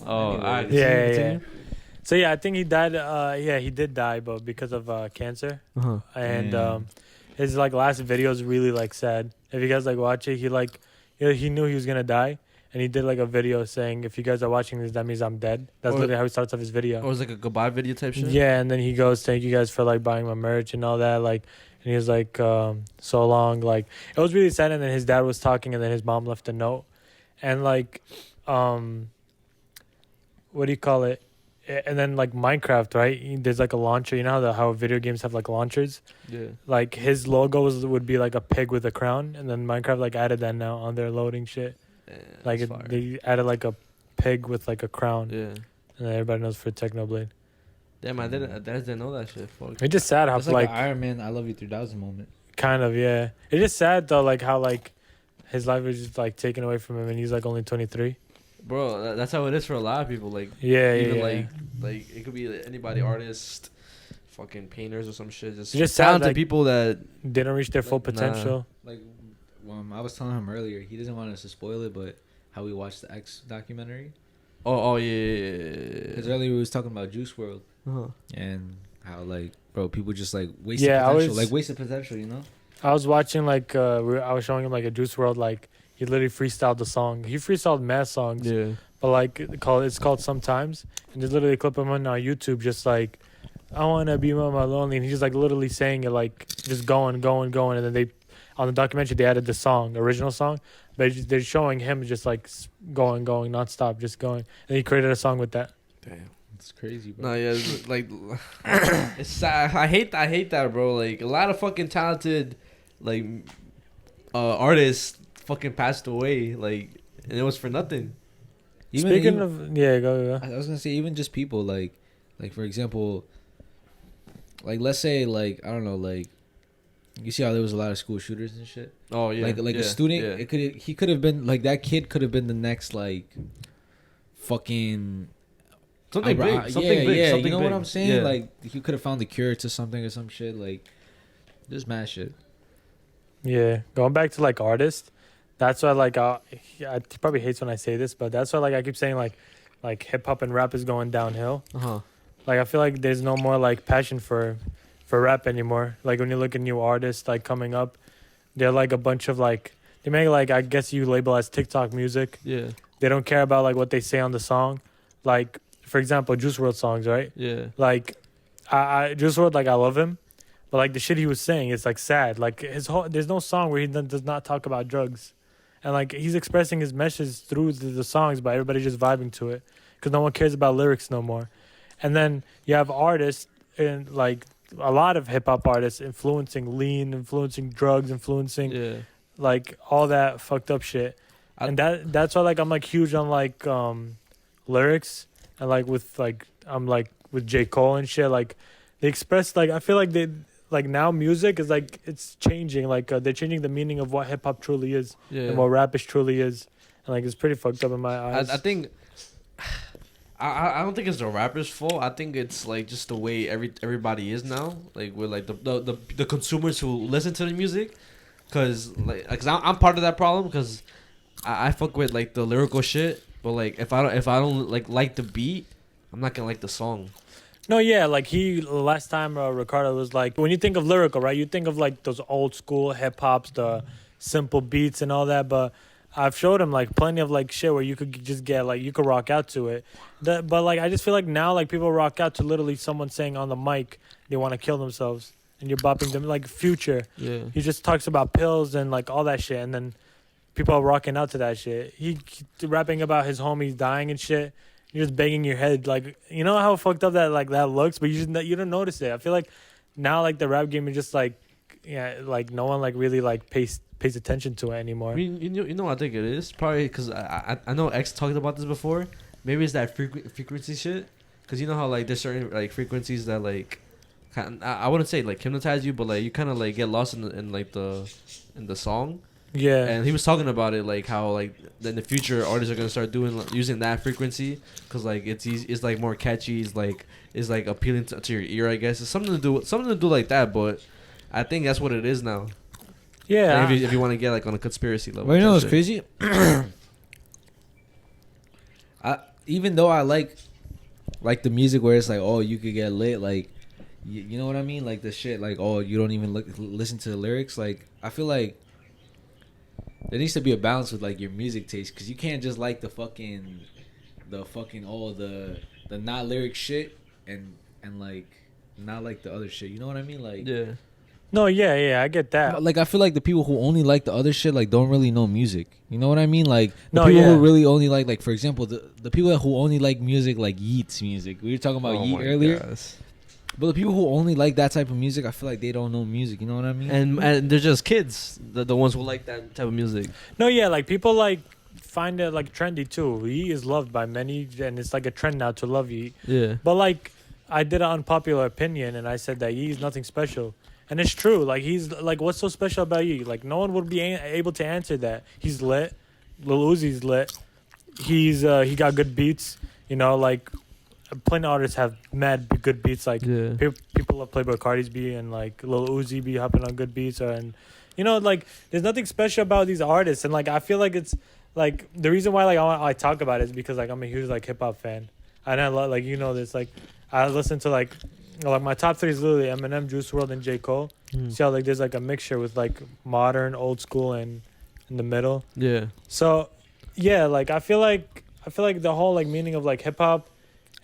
Oh, Anyway. alright. Yeah. So yeah, I think he died. Yeah, he did die, but because of cancer. Uh-huh. And Damn. his like last video is really like sad. If you guys like watch it, he knew he was gonna die, and he did like a video saying, "If you guys are watching this, that means I'm dead." That's Or- literally how he starts off his video. Or it was like a goodbye video type shit. Yeah, and then he goes, "Thank you guys for like buying my merch and all that." Like, and he was like, "So long." Like, it was really sad. And then his dad was talking, and then his mom left a note, and like, what do you call it? And then like Minecraft, right? There's like a launcher. You know how video games have like launchers. Yeah. Like his logo would be like a pig with a crown, and then Minecraft like added that now on their loading shit. Yeah, Like that's fire. they added like a pig with like a crown, Yeah. and then everybody knows for Techno Blade. Damn, I didn't know that shit. Fuck. It's just sad how It's like an Iron Man, I love you 3000 moment. kind of, yeah. It's just sad though, like how like his life is just like taken away from him, and he's like only 23. Bro, that's how it is for a lot of people. Like, Yeah, even yeah. like it could be anybody, artist, fucking painters or some shit. Just Just sad, talented like- people that. Didn't reach their full Nah. potential. Like, I was telling him earlier, he doesn't want us to spoil it, but how we watched the X documentary. Oh yeah. Because earlier we was talking about Juice World Uh-huh. and how like, bro, people just like wasted Yeah, potential, like wasted potential, you know? I was watching like I was showing him like a Juice World, like he literally freestyled the song. He freestyled mad songs. Yeah. But like it's called Sometimes, and there's literally a clip of him on YouTube just like I wanna be my lonely, and he's just like literally saying it like just going, and then they on the documentary they added the song, the original song, but they're showing him just like going nonstop, just going, and he created a song with that. Damn. It's crazy, bro. No, yeah, it's like it's sad. I hate that, bro. Like a lot of fucking talented, like, artists fucking passed away, like, and it was for nothing. Speaking of, yeah, go. I was gonna say even just people like for example, like let's say like I don't know, like you see how there was a lot of school shooters and shit. Oh yeah, like yeah, a student, yeah. he could have been like that kid could have been the next like fucking Something big, something big, yeah. something You know big. what I'm saying? Yeah. Like he could have found the cure to something or some shit. Like just mad shit. Yeah, going back to like artists, that's why like he probably hates when I say this, but that's why like I keep saying like hip hop and rap is going downhill. Like I feel like there's no more like passion for rap anymore. Like when you look at new artists like coming up, they're like a bunch of like they make like I guess you label as TikTok music. Yeah, They don't care about like what they say on the song. Like for example, Juice WRLD songs, right? yeah. Like I Juice WRLD, like I love him, but like the shit he was saying is like sad. Like his whole there's no song where he does not talk about drugs, and like he's expressing his message through the songs, but everybody's just vibing to it because no one cares about lyrics no more. And then you have artists and like a lot of hip hop artists influencing lean, influencing drugs, influencing Yeah. like all that fucked up shit. And that's why like I'm like huge on like lyrics and like with like I'm like with J. Cole and shit. Like they express like I feel like they like now music is like it's changing. Like they're changing the meaning of what hip hop truly is and what rap is truly is. And like it's pretty fucked up in my eyes. I think I don't think it's the rapper's fault. I think it's like just the way everybody is now. Like with like the consumers who listen to the music, cause I'm part of that problem. Cause I fuck with like the lyrical shit, but like if I don't like the beat, I'm not gonna like the song. No, yeah, like last time Ricardo was like, when you think of lyrical, right, you think of like those old school hip hops, the simple beats and all that. But I've showed him like plenty of like shit where you could just get like you could rock out to it. But like I just feel like now like people rock out to literally someone saying on the mic they want to kill themselves and you're bopping them like Future. Yeah. He just talks about pills and like all that shit, and then people are rocking out to that shit. He rapping about his homies dying and shit. You're just banging your head, like you know how fucked up that like that looks, but you don't notice it. I feel like now like the rap game is just like, yeah, like no one like really like pays attention to it anymore. I mean, you know what I think it is probably because I know X talked about this before. Maybe it's that frequency shit, because you know how like there's certain like frequencies that like I wouldn't say like hypnotize you, but like you kind of like get lost in the song. Yeah, and he was talking about it like how like in the future artists are gonna start doing using that frequency because like it's easy, it's like more catchy, it's like appealing to your ear. I guess it's something to do like that, but I think that's what it is now. Yeah, if you want to get like on a conspiracy level. Well, you know what's crazy? Even though I like the music where it's like, oh, you could get lit, like you know what I mean, like the shit, like oh, you don't even listen to the lyrics. Like I feel like there needs to be a balance with like your music taste, because you can't just like the fucking not lyric shit and like not like the other shit. You know what I mean? Like Yeah. No, yeah, I get that. like I feel like the people who only like the other shit like don't really know music. You know what I mean? Like the No, people yeah. who really only like for example the people who only like music like Yeat's music. We were talking about Yeat earlier. Gosh. But the people who only like that type of music, I feel like they don't know music. You know what I mean? And they're just kids, the ones who like that type of music. No, yeah, like people like find it like trendy too. Yeat is loved by many, and it's like a trend now to love Yeat. Yeah. But like, I did an unpopular opinion, and I said that Yeat is nothing special, and it's true. Like he's like, what's so special about Yeat? Like no one would be able to answer that. He's lit. Lil Uzi's lit. He got good beats. You know, like plenty of artists have mad good beats. Like people love Playboy Cardi's beat, and like Lil Uzi be hopping on good beats, and you know, like there's nothing special about these artists, and like I feel like it's like the reason why like I talk about it is because like I'm a huge like hip hop fan, and I love like you know this like I listen to like my top three is literally Eminem, Juice WRLD, and J. Cole. See how like there's like a mixture with like modern, old school, and in the middle. Yeah. So yeah, like I feel like the whole like meaning of like hip hop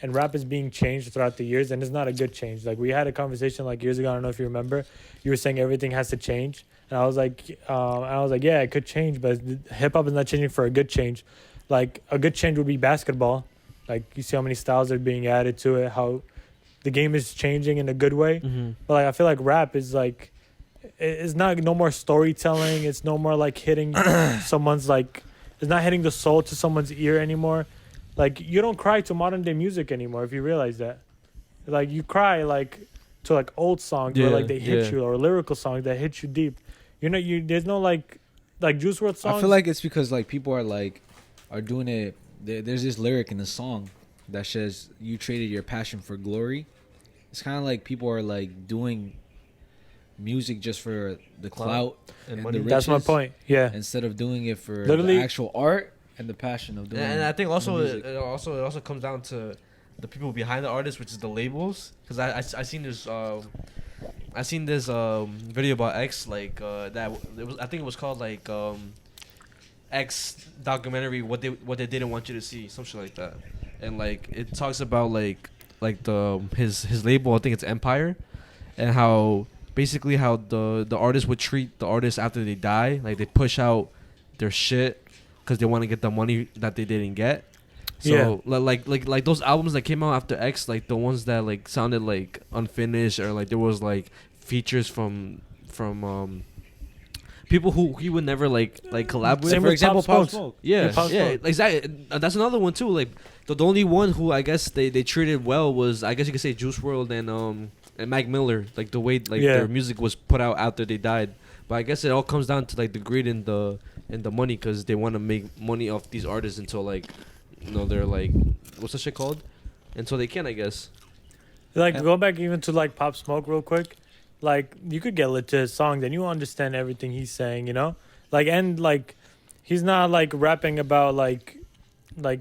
and rap is being changed throughout the years, and it's not a good change. Like we had a conversation like years ago. I don't know if you remember. You were saying everything has to change, and I was like, yeah, it could change, but hip hop is not changing for a good change. Like a good change would be basketball. Like you see how many styles are being added to it, how the game is changing in a good way. Mm-hmm. But like I feel like rap is like, it's not no more storytelling. It's no more like hitting someone's like, it's not hitting the soul to someone's ear anymore. Like you don't cry to modern day music anymore if you realize that. Like you cry like to like old songs where like they hit you, or lyrical songs that hit you deep. There's no like Juice WRLD songs. I feel like it's because like people are doing it. There's this lyric in the song that says you traded your passion for glory. It's kind of like people are like doing music just for the clout and money. the riches. That's my point. Yeah. Instead of doing it for Literally, the actual art and the passion of doing it. And I think also it also comes down to the people behind the artist, which is the labels. Because I seen this video about X, like that it was, I think it was called like X documentary, what they didn't want you to see, some shit like that. And like it talks about like his label, I think it's Empire, and how basically how the artist would treat the artist after they die. Like they push out their shit because they want to get the money that they didn't get. So like those albums that came out after X, like the ones that like sounded like unfinished, or like there was like features from people who he would never like collab with. Same For with example, Pop Smoke. Yeah, Pop yeah, Smoke. exactly. That's another one too. Like the only one who I guess they treated well was, I guess you could say, Juice WRLD and Mac Miller. Like the way like their music was put out after they died. But I guess it all comes down to like the greed and the money, because they want to make money off these artists until like, you know, they're like, what's that shit called? Until they can, I guess. Like go back even to like Pop Smoke real quick. Like you could get lit to his songs and you understand everything he's saying, you know? Like, and like he's not like rapping about like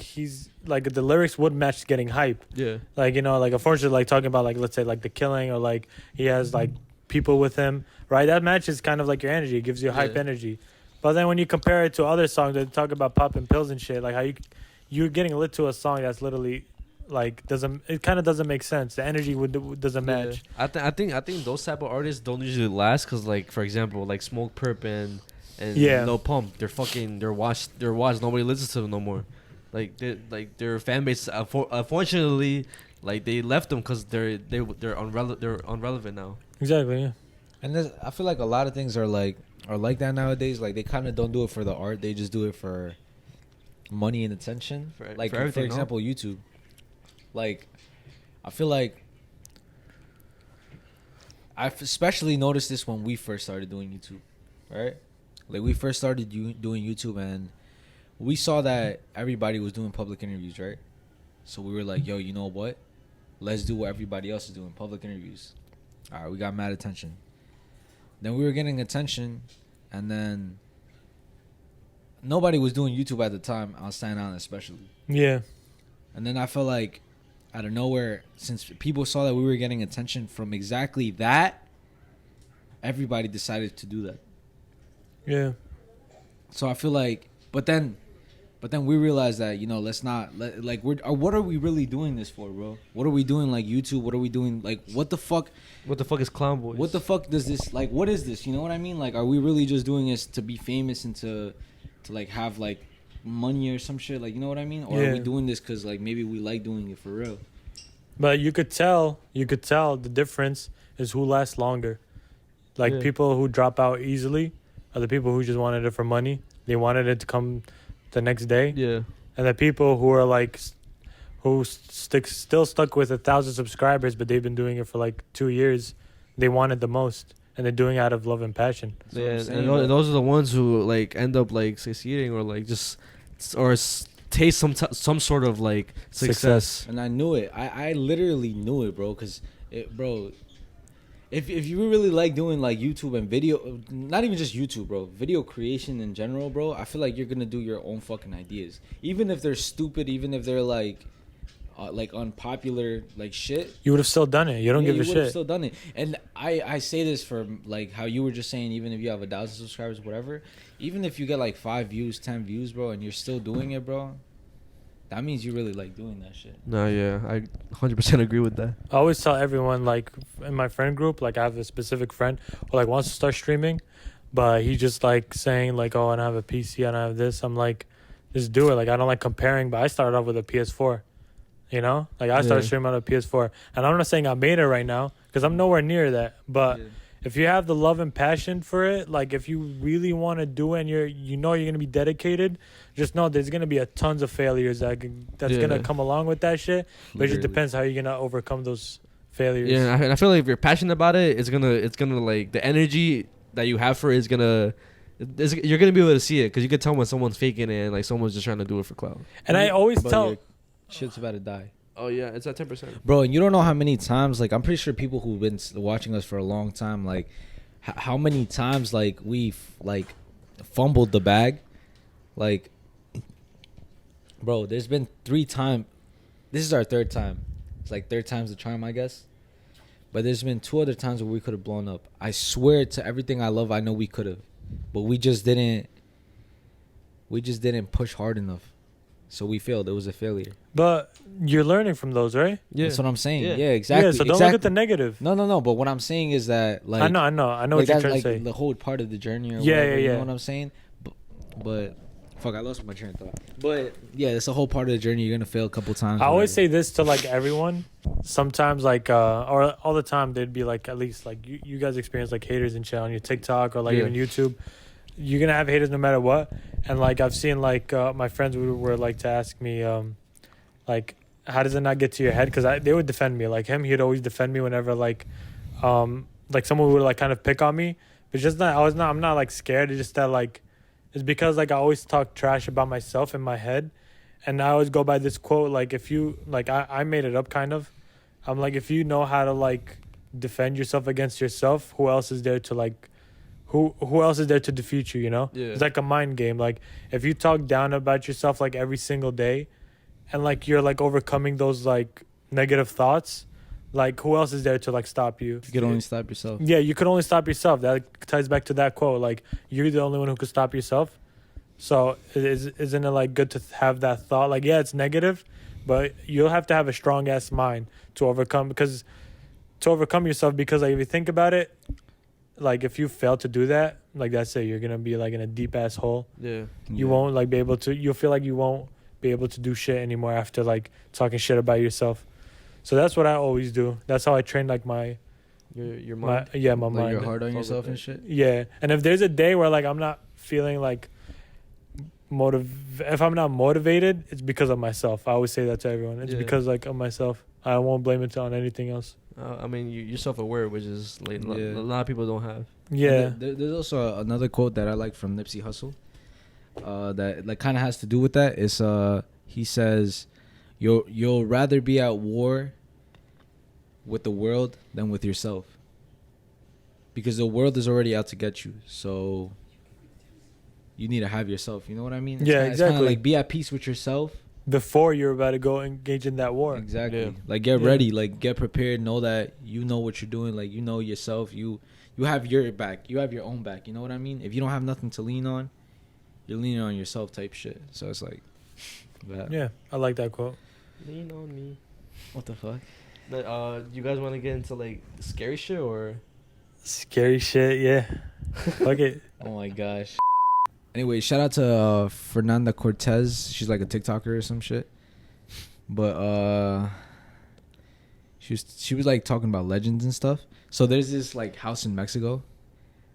he's like the lyrics would match getting hype. Yeah. Like, you know, like unfortunately like talking about like, let's say like the killing, or like he has like people with him, right? That matches kind of like your energy. It gives you hype energy. But then when you compare it to other songs that talk about popping pills and shit, like how you're getting lit to a song that's literally like it kind of doesn't make sense. The energy doesn't match. I think those type of artists don't usually last, because like, for example, like Smoke Perp and Lil Pump, they're washed. Nobody listens to them no more. Like their fan base, unfortunately, like they left them because they're unrelevant now. Exactly. Yeah. And I feel like a lot of things are like that nowadays. Like they kind of don't do it for the art; they just do it for money and attention. Like for example, YouTube. Like, I feel like I've especially noticed this when we first started doing YouTube, right? Like we first started doing YouTube, and we saw that everybody was doing public interviews, right? So we were like, yo, you know what? Let's do what everybody else is doing, public interviews. All right, we got mad attention. Then we were getting attention, and then nobody was doing YouTube at the time, on Stand Out especially. Yeah. And then I felt like, out of nowhere, since people saw that we were getting attention from exactly that, everybody decided to do that. Yeah. So I feel like, but then we realized that, you know, let's not like what are we really doing this for, bro? What are we doing, like YouTube? What are we doing, like what the fuck? What the fuck is Clown Boys? What the fuck does this, like, what is this? You know what I mean? Like, are we really just doing this to be famous and to like have like money or some shit? Like, you know what I mean? Or are we doing this because like maybe we like doing it for real? But you could tell the difference is who lasts longer. Like people who drop out easily are the people who just wanted it for money. They wanted it to come the next day. Yeah. And the people who are like, who still stuck with 1,000 subscribers, but they've been doing it for like 2 years, they want it the most, and they're doing it out of love and passion. Yeah, and those are the ones who like end up like succeeding, or like just taste some sort of like success. And I knew it. I literally knew it, bro. Cause bro, if you really like doing like YouTube and video, not even just YouTube, bro, video creation in general, bro, I feel like you're gonna do your own fucking ideas, even if they're stupid, even if they're like unpopular, like shit. You would have still done it. You don't give a shit. You would have still done it. And I say this for like how you were just saying, even if you have 1,000 subscribers, whatever, even if you get like 5 views, 10 views, bro, and you're still doing it, bro, that means you really like doing that shit. No, yeah, I 100% agree with that. I always tell everyone, like, in my friend group, like, I have a specific friend who, like, wants to start streaming, but he just, like, saying, like, oh, I don't have a PC, I don't have this. I'm like, just do it. Like, I don't like comparing, but I started off with a PS4, you know? Like, I started streaming on a PS4. And I'm not saying I made it right now, because I'm nowhere near that. But if you have the love and passion for it, like, if you really want to do it and you know you're going to be dedicated, just know there's going to be a tons of failures that's going to come along with that shit. But it just depends how you're going to overcome those failures. Yeah, and I feel like if you're passionate about it, it's gonna like the energy that you have for it is gonna. You're gonna be able to see it because you can tell when someone's faking it and like someone's just trying to do it for clout. And I always tell, shit's about to die. Oh yeah, it's at 10%, bro. And you don't know how many times, like, I'm pretty sure people who've been watching us for a long time, like, how many times, like, we've like fumbled the bag, like, bro. There's been 3 times. This is our 3rd time. It's like 3rd time's the charm, I guess. But there's been 2 other times where we could have blown up. I swear to everything I love, I know we could have, but we just didn't push hard enough. So we failed. It was a failure. But you're learning from those, right? Yeah. That's what I'm saying. Yeah, exactly. Yeah, so don't look at the negative. No. But what I'm saying is that, like, I know like, what you're trying like to say. the whole part of the journey or Yeah, whatever, yeah. You know what I'm saying? But fuck, I lost my train of thought. But yeah, it's a whole part of the journey. You're gonna fail a couple times. I always say this to, like, everyone. Sometimes, like, or all the time, they'd be like, at least, like, you guys experience, like, haters and shit on your TikTok or, like, even YouTube. You're gonna have haters no matter what. And, like, I've seen, like, my friends were like to ask me, like, how does it not get to your head? Because they would defend me. Like, he'd always defend me whenever, like someone would, like, kind of pick on me. But just not, I'm not, like, scared. It's just that, like, it's because, like, I always talk trash about myself in my head. And I always go by this quote, like, if you, like, I made it up, kind of. I'm like, if you know how to, like, defend yourself against yourself, who else is there to, like, who else is there to defeat you, you know? Yeah. It's like a mind game. Like, if you talk down about yourself, like, every single day, and, like, you're, like, overcoming those, like, negative thoughts, like, who else is there to, like, stop you? you could only stop yourself. Yeah, you could only stop yourself. That ties back to that quote. Like, you're the only one who could stop yourself. So isn't it, like, good to have that thought? Like, yeah, it's negative, but you'll have to have a strong ass mind to overcome yourself. Because, like, if you think about it, like, if you fail to do that, like, that's it. You're gonna be, like, in a deep ass hole. Yeah. You won't, like, be able to. You'll feel like you won't be able to do shit anymore after, like, talking shit about yourself. So that's what I always do. That's how I train, like, my mind. my Like, mind. you're hard on yourself and shit. Yeah, and if there's a day where, like, I'm not feeling like if I'm not motivated, it's because of myself. I always say that to everyone. It's because, like, of myself. I won't blame it on anything else. I mean, you're self-aware, which is, like, a lot of people don't have. Yeah. There's also another quote that I like from Nipsey Hussle. That, like, kind of has to do with that. It's he says, "You'll rather be at war with the world than with yourself, because the world is already out to get you. So you need to have yourself." You know what I mean? Exactly. It's kinda like, be at peace with yourself before you're about to go engage in that war. Exactly. Yeah. Like, get ready. Like, get prepared. Know that you know what you're doing. Like, you know yourself. You have your back. You have your own back. You know what I mean? If you don't have nothing to lean on, you're leaning on yourself type shit. So it's like that. Yeah, I like that quote. Lean on me. What the fuck? But, you guys want to get into, like, scary shit or? Scary shit, yeah. Fuck it. Oh my gosh. Anyway, shout out to Fernanda Cortez. She's like a TikToker or some shit. But she was like talking about legends and stuff. So there's this, like, house in Mexico.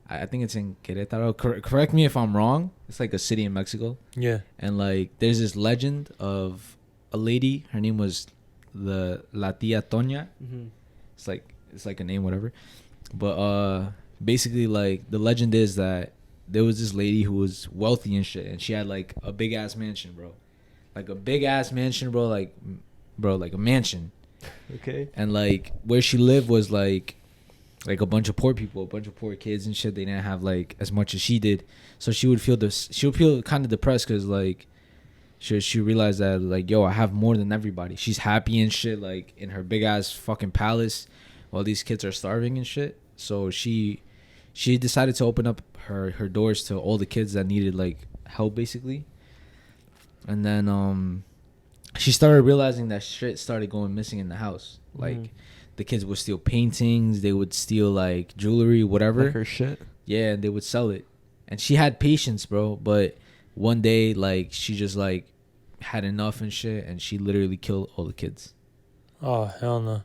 I think it's in Querétaro. Correct me if I'm wrong. It's like a city in Mexico. Yeah. And, like, there's this legend of a lady. Her name was La Tia Tonia. Mm-hmm. It's like a name, whatever. But basically, like, the legend is that there was this lady who was wealthy and shit, and she had, like, a big ass mansion, bro. Like, a big ass mansion, bro. Like a mansion. Okay. And, like, where she lived was like a bunch of poor people, a bunch of poor kids and shit. They didn't have, like, as much as she did. So she would feel kind of depressed because, like, she realized that, like, yo, I have more than everybody. She's happy and shit, like, in her big ass fucking palace while these kids are starving and shit. So she decided to open up her doors to all the kids that needed, like, help, basically. And then she started realizing that shit started going missing in the house. Like the kids would steal paintings, they would steal like jewelry, whatever. Like her shit. Yeah, and they would sell it. And she had patience, bro. But one day, like, she just like had enough and shit, and she literally killed all the kids. Oh hell no!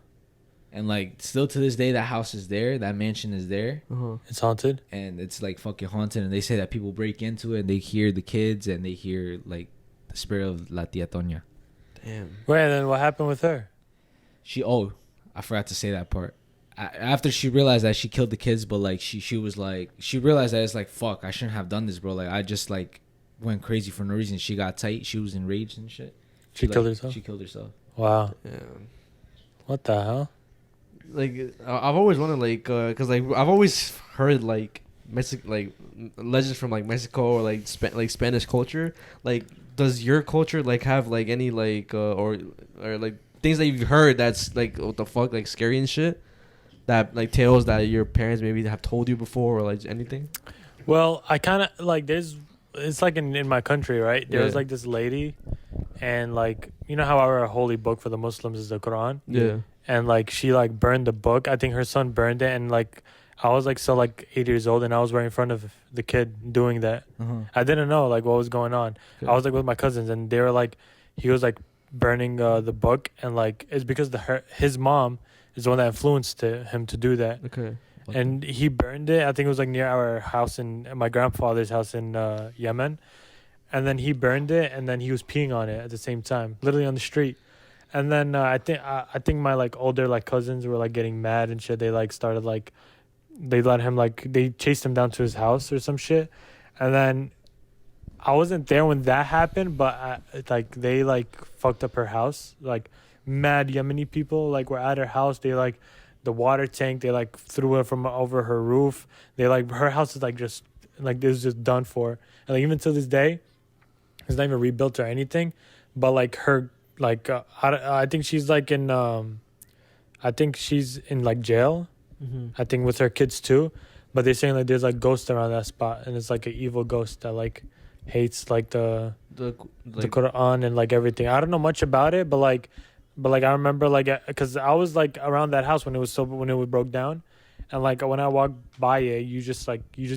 And like, still to this day, that house is there. That mansion is there. It's haunted. And it's like fucking haunted. And they say that people break into it and they hear the kids and they hear like the spirit of La Tia Tonia. Damn. Wait, and then what happened with her? I forgot to say that part. After she realized that she killed the kids, but like she was like, she realized that it's like, fuck, I shouldn't have done this, bro. Like I just like went crazy for no reason. She got tight. She was enraged and shit. She killed herself? She killed herself. Wow. Yeah. What the hell? Like I've always wanted like cause like I've always heard like like legends from like Mexico or like like Spanish culture. Like does your culture like have like any like or like things that you've heard that's like what the fuck like scary and shit, that like tales that your parents maybe have told you before or like anything? Well, I kind of like it's like in my country, right? There was like this lady, and like you know how our holy book for the Muslims is the Quran. Yeah. And like she like burned the book. I think her son burned it, and like I was like 8 years old, and I was right in front of the kid doing that. I didn't know like what was going on. Okay. I was like with my cousins, and they were like, he was like burning the book, and like it's because his mom is the one that influenced him to do that. Okay. And he burned it. I think it was like near our house my grandfather's house in Yemen, and then he burned it, and then he was peeing on it at the same time, literally on the street. And then I think my like older like cousins were like getting mad and shit. They like started like they let him like they chased him down to his house or some shit. And then I wasn't there when that happened, but like they like fucked up her house. Like mad Yemeni people like were at her house. They like the water tank. They like threw it from over her roof. They like her house is like just like this is just done for. And like even to this day, it's not even rebuilt or anything. But like her. Like I think she's like in I think she's in like jail. I think with her kids too, but they're saying like there's like ghosts around that spot, and it's like an evil ghost that like hates like the Quran and like everything. I don't know much about it, but like I remember like because I was like around that house when it broke down, and like when I walked by it, you just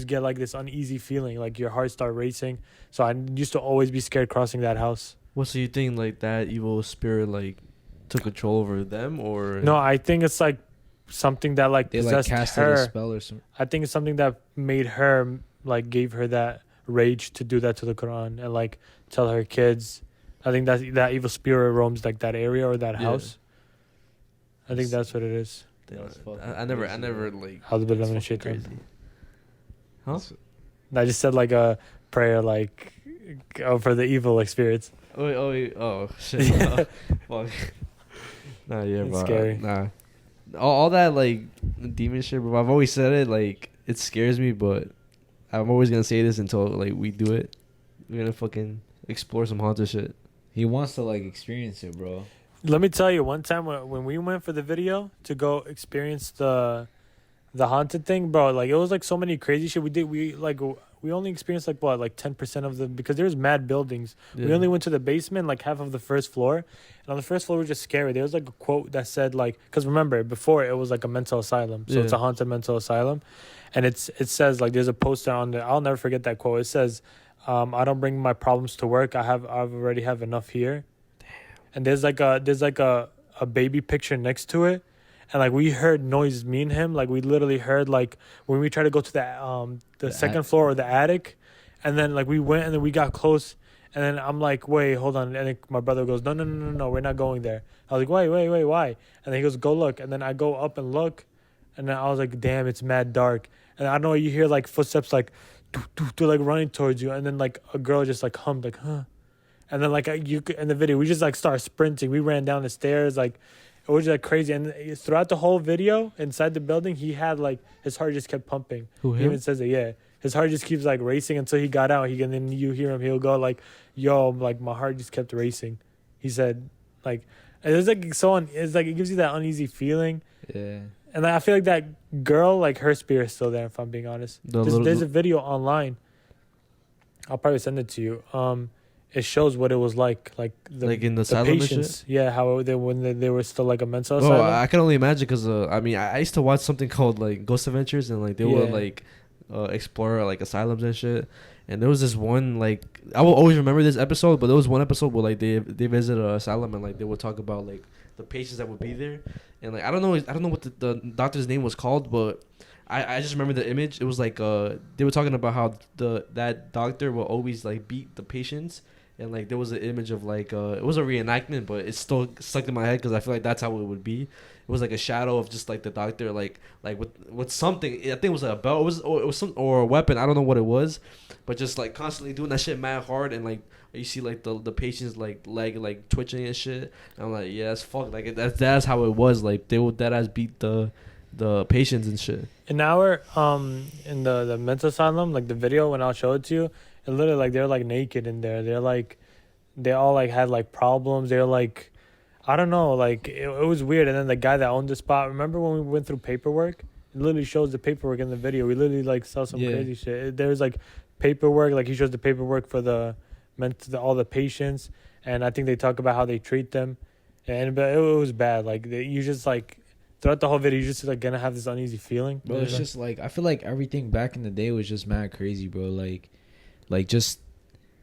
get like this uneasy feeling, like your heart start racing. So I used to always be scared crossing that house. What, so you think like that evil spirit like took control over them, or no? I think it's like something that like they possessed like casted her. a spell or something. I think it's something that made her like gave her that rage to do that to the Quran and like tell her kids. I think that evil spirit roams like that area or that house. I think that's what it is. I never like. How's the bit shit crazy? Huh? I just said like a prayer like for the evil spirits. Oh shit. Fuck. Nah, yeah, It's bro. scary. Nah. All that like demon shit, bro. I've always said it, like it scares me, but I'm always gonna say this until like we do it. We're gonna fucking explore some haunted shit. He wants to like experience it, bro. Let me tell you, one time when we went for the video to go experience the haunted thing, bro, like it was like so many crazy shit we only experienced like 10% of them, because there's mad buildings. Yeah. We only went to the basement, like half of the first floor, and on the first floor was just scary. There was like a quote that said like, because remember before it was like a mental asylum, so it's a haunted mental asylum, and it says like there's a poster on there. I'll never forget that quote. It says, "I don't bring my problems to work. I already have enough here." Damn. And there's like a baby picture next to it. And like we heard noise, me and him, like we literally heard like when we tried to go to the second floor or the attic, and then like we went and then we got close, and then I'm like, wait, hold on, and then my brother goes, no, we're not going there. I was like, wait, why? And then he goes, go look, and then I go up and look, and then I was like, damn, it's mad dark, and I don't know, you hear like footsteps like, like running towards you, and then like a girl just like hummed like, huh, and then like in the video we just like start sprinting, we ran down the stairs like. It was like crazy, and throughout the whole video, inside the building, he had like his heart just kept pumping. Who, him? He even says it, yeah. His heart just keeps like racing until he got out. And then you hear him, he'll go like, "Yo, like my heart just kept racing." He said, like, it's like it's like it gives you that uneasy feeling. Yeah. And I feel like that girl, like her spirit's still there. If I'm being honest, there's a video online. I'll probably send it to you. it shows what it was like the Like in the the asylum and patients. shit. Yeah, how they when they were still like a mental Well, asylum. I can only imagine because I mean I used to watch something called like Ghost Adventures and like they would Yeah. like explore like asylums and shit. And there was this one like I will always remember this episode, but there was one episode where like they visit an asylum and like they would talk about like the patients that would be there, and like I don't know what the doctor's name was called, but I just remember the image. It was like they were talking about how that doctor will always like beat the patients, and like there was an image of like it was a reenactment, but it's still stuck in my head because I feel like that's how it would be. It was like a shadow of just like the doctor like with something. I think it was a belt. It was some or a weapon. I don't know what it was, but just like constantly doing that shit mad hard, and like you see like the patient's like leg like twitching and shit. And I'm like, yeah, that's fuck. Like that's how it was. Like they would that ass beat the patients and shit. In our in the mental asylum, like the video when I'll show it to you, it literally like they're like naked in there. They're like they all like had like problems. They're like I don't know, like it was weird. And then the guy that owned the spot, remember when we went through paperwork? It literally shows the paperwork in the video. We literally like saw some Yeah. crazy shit. There's like paperwork, like he shows the paperwork for all the patients, and I think they talk about how they treat them, and but it was bad. Like you just like throughout the whole video, you just like gonna have this uneasy feeling. Bro, it's just like I feel like everything back in the day was just mad crazy, bro. Like just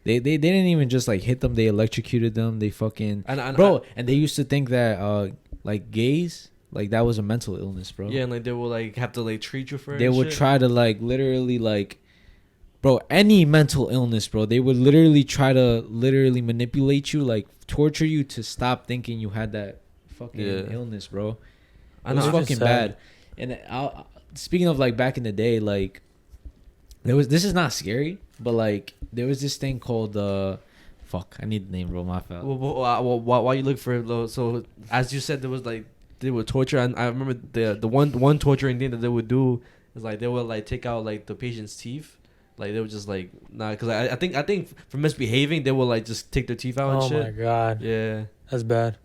they didn't even just like hit them, they electrocuted them, they fucking and they used to think that like gays, like that was a mental illness, bro. Yeah, and like they will like have to like treat you for it. They and would shit. try to like literally like bro, any mental illness, bro, they would literally try to literally manipulate you, like torture you to stop thinking you had that fucking illness, bro. It was fucking bad. And speaking of like back in the day, like this is not scary, but like there was this thing called fuck, I need the name, bro. My fault. Well, while you look for it, though, so as you said, there was like they would torture, and I remember the one torturing thing that they would do is like they would like take out like the patient's teeth, like they would just like because I think for misbehaving they would like just take their teeth out and shit. Oh my god, Yeah, that's bad.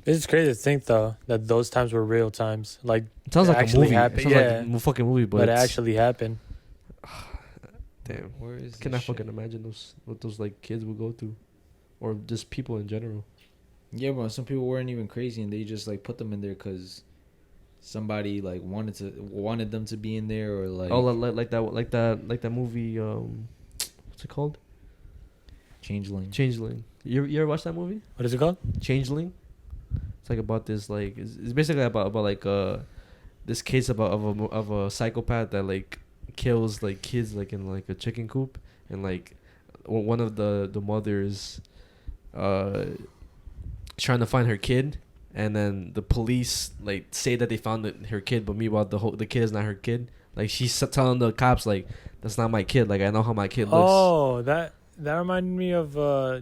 It's crazy to think though that those times were real times. Like it sounds it like a actually movie. happened. It sounds Yeah. like a fucking movie, but it it's- actually happened. Damn, Where is can I fucking imagine what those like kids would go through, or just people in general. Yeah, bro. Some people weren't even crazy, and they just like put them in there because somebody like wanted them to be in there, or like like that movie. What's it called? Changeling. Changeling. You ever watch that movie? What is it called? Changeling. It's like about this like it's basically about like this case of a psychopath that like kills like kids like in like a chicken coop, and like one of the mothers trying to find her kid, and then the police like say that they found her kid, but meanwhile the kid is not her kid. Like she's telling the cops like that's not my kid. Like I know how my kid looks. Oh, that reminded me of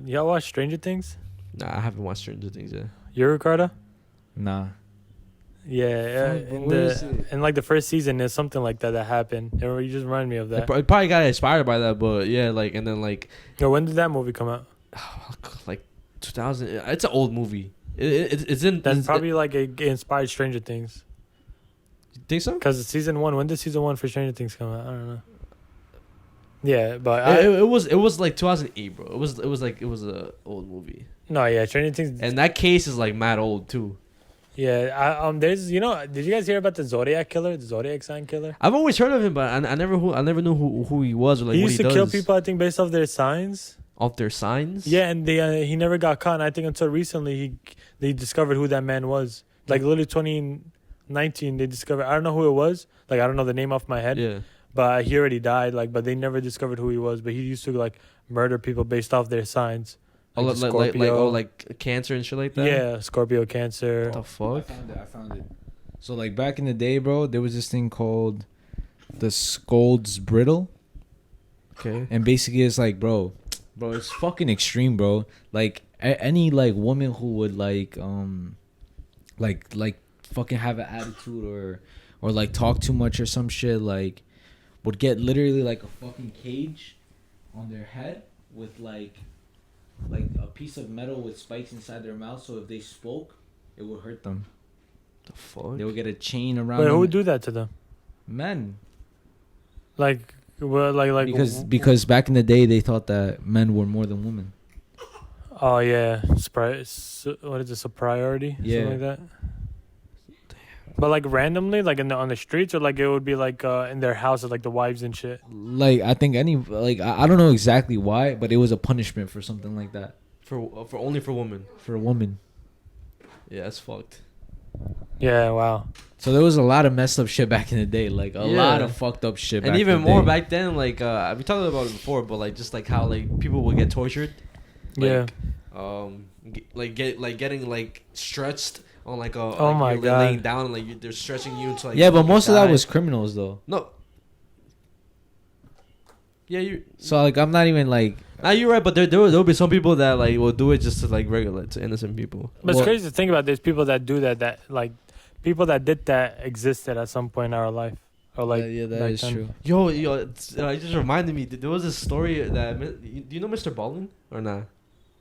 y'all watch Stranger Things? Nah, I haven't watched Stranger Things yet. You're Ricardo? Nah. Yeah, Fuck, bro, where is it? in like the first season, there's something like that happened. You just remind me of that. It probably got inspired by that, but yeah, like and then like Yo, when did that movie come out? like 2000. It's an old movie. It's in. Then it's, probably like it inspired Stranger Things. You think so? Because season 1, when did season 1 for Stranger Things come out? I don't know. Yeah, but It was like 2008, bro. It was a old movie. no, yeah, Stranger Things. And that case is like mad old too. Yeah, there's did you guys hear about the Zodiac killer, the Zodiac sign killer? I've always heard of him, but I never knew who he was or like He what used he to does. kill people, I think, based off their signs. Off their signs. Yeah, and he never got caught. And I think until recently they discovered who that man was. Like literally 2019, they discovered. I don't know who it was. Like I don't know the name off my head. Yeah. But he already died. Like, but they never discovered who he was. But he used to like murder people based off their signs. Like cancer and shit like that. Yeah, Scorpio, Cancer. What the fuck? I found it. So like back in the day, bro, there was this thing called the Scolds Bridle, Okay. and basically it's like, bro, it's fucking extreme, bro. Like any like woman who would like fucking have an attitude or like talk too much or some shit, like would get literally like a fucking cage on their head with like a piece of metal with spikes inside their mouth, so if they spoke, it would hurt them. The fuck? They would get a chain around Wait, them. who would do that to them? Men. Like, well, like Because back in the day they thought that men were more than women. Oh yeah, what is this? A priority? Yeah. Something like that. But like randomly, like on the streets, or like it would be like in their houses, like the wives and shit. Like I think I don't know exactly why, but it was a punishment for something like that For only for women. for a woman. Yeah, that's fucked. Yeah, wow. So there was a lot of messed up shit back in the day, like a Yeah. lot of fucked up shit. And back even in the more day. back then, like we talked about it before, but like just like how like people would get tortured. Yeah. Getting like stretched on like a Oh like my you're God. laying down and like they're stretching you to like Yeah, but fucking most of that die. was criminals though. No. Yeah, you. So like I'm not even like. Now you're right, but there'll be some people that like will do it just to like regulate to innocent people. But it's Well- crazy to think about. There's people that do that. That like people that did that existed at some point in our life, or like yeah, that back is then. true. Yo, it just reminded me. There was a story that do you know Mr. Baldwin or not?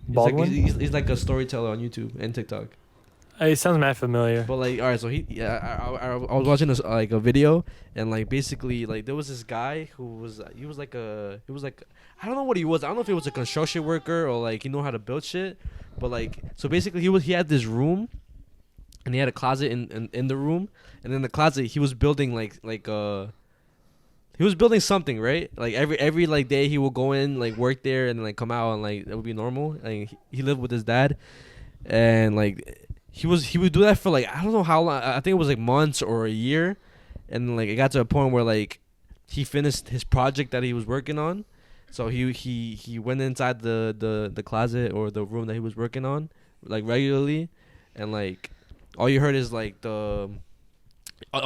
Baldwin? He's like a storyteller on YouTube and TikTok. It sounds mad familiar. But like, all right, so I was watching this like a video, and like basically like there was this guy who was he was like I don't know what he was. I don't know if he was a construction worker or like he knew how to build shit. But like so basically he had this room, and he had a closet in the room, and in the closet he was building he was building something, right? Like every like day he would go in like work there and like come out and like that would be normal. Like he lived with his dad, and like. He would do that for like I don't know how long. I think it was like months or a year, and like it got to a point where like he finished his project that he was working on, so he went inside the closet or the room that he was working on like regularly, and like all you heard is like all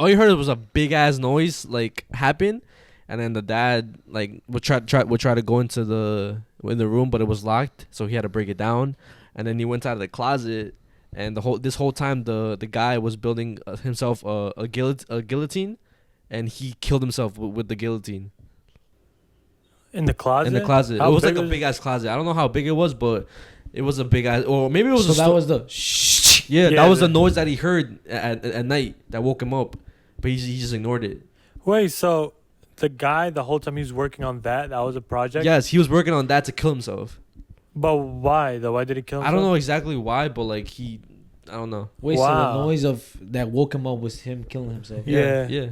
you heard was a big ass noise like happen, and then the dad like would try to go into the room, but it was locked, so he had to break it down, and then he went out of the closet. And this whole time, the guy was building himself a guillotine, and he killed himself with the guillotine. In the closet. In the closet, How it was big like a big ass closet. I don't know how big it was, but it was a big ass. Or maybe it was. So that was the. Shh. Yeah, Yeah, that was the noise that he heard at night that woke him up, but he just ignored it. Wait, so the guy the whole time he was working on that was a project? Yes, he was working on that to kill himself. But why though? Why did he kill himself? I don't know exactly why, but like I don't know. Wait, Wow. so the noise of that woke him up was him killing himself. Yeah. yeah.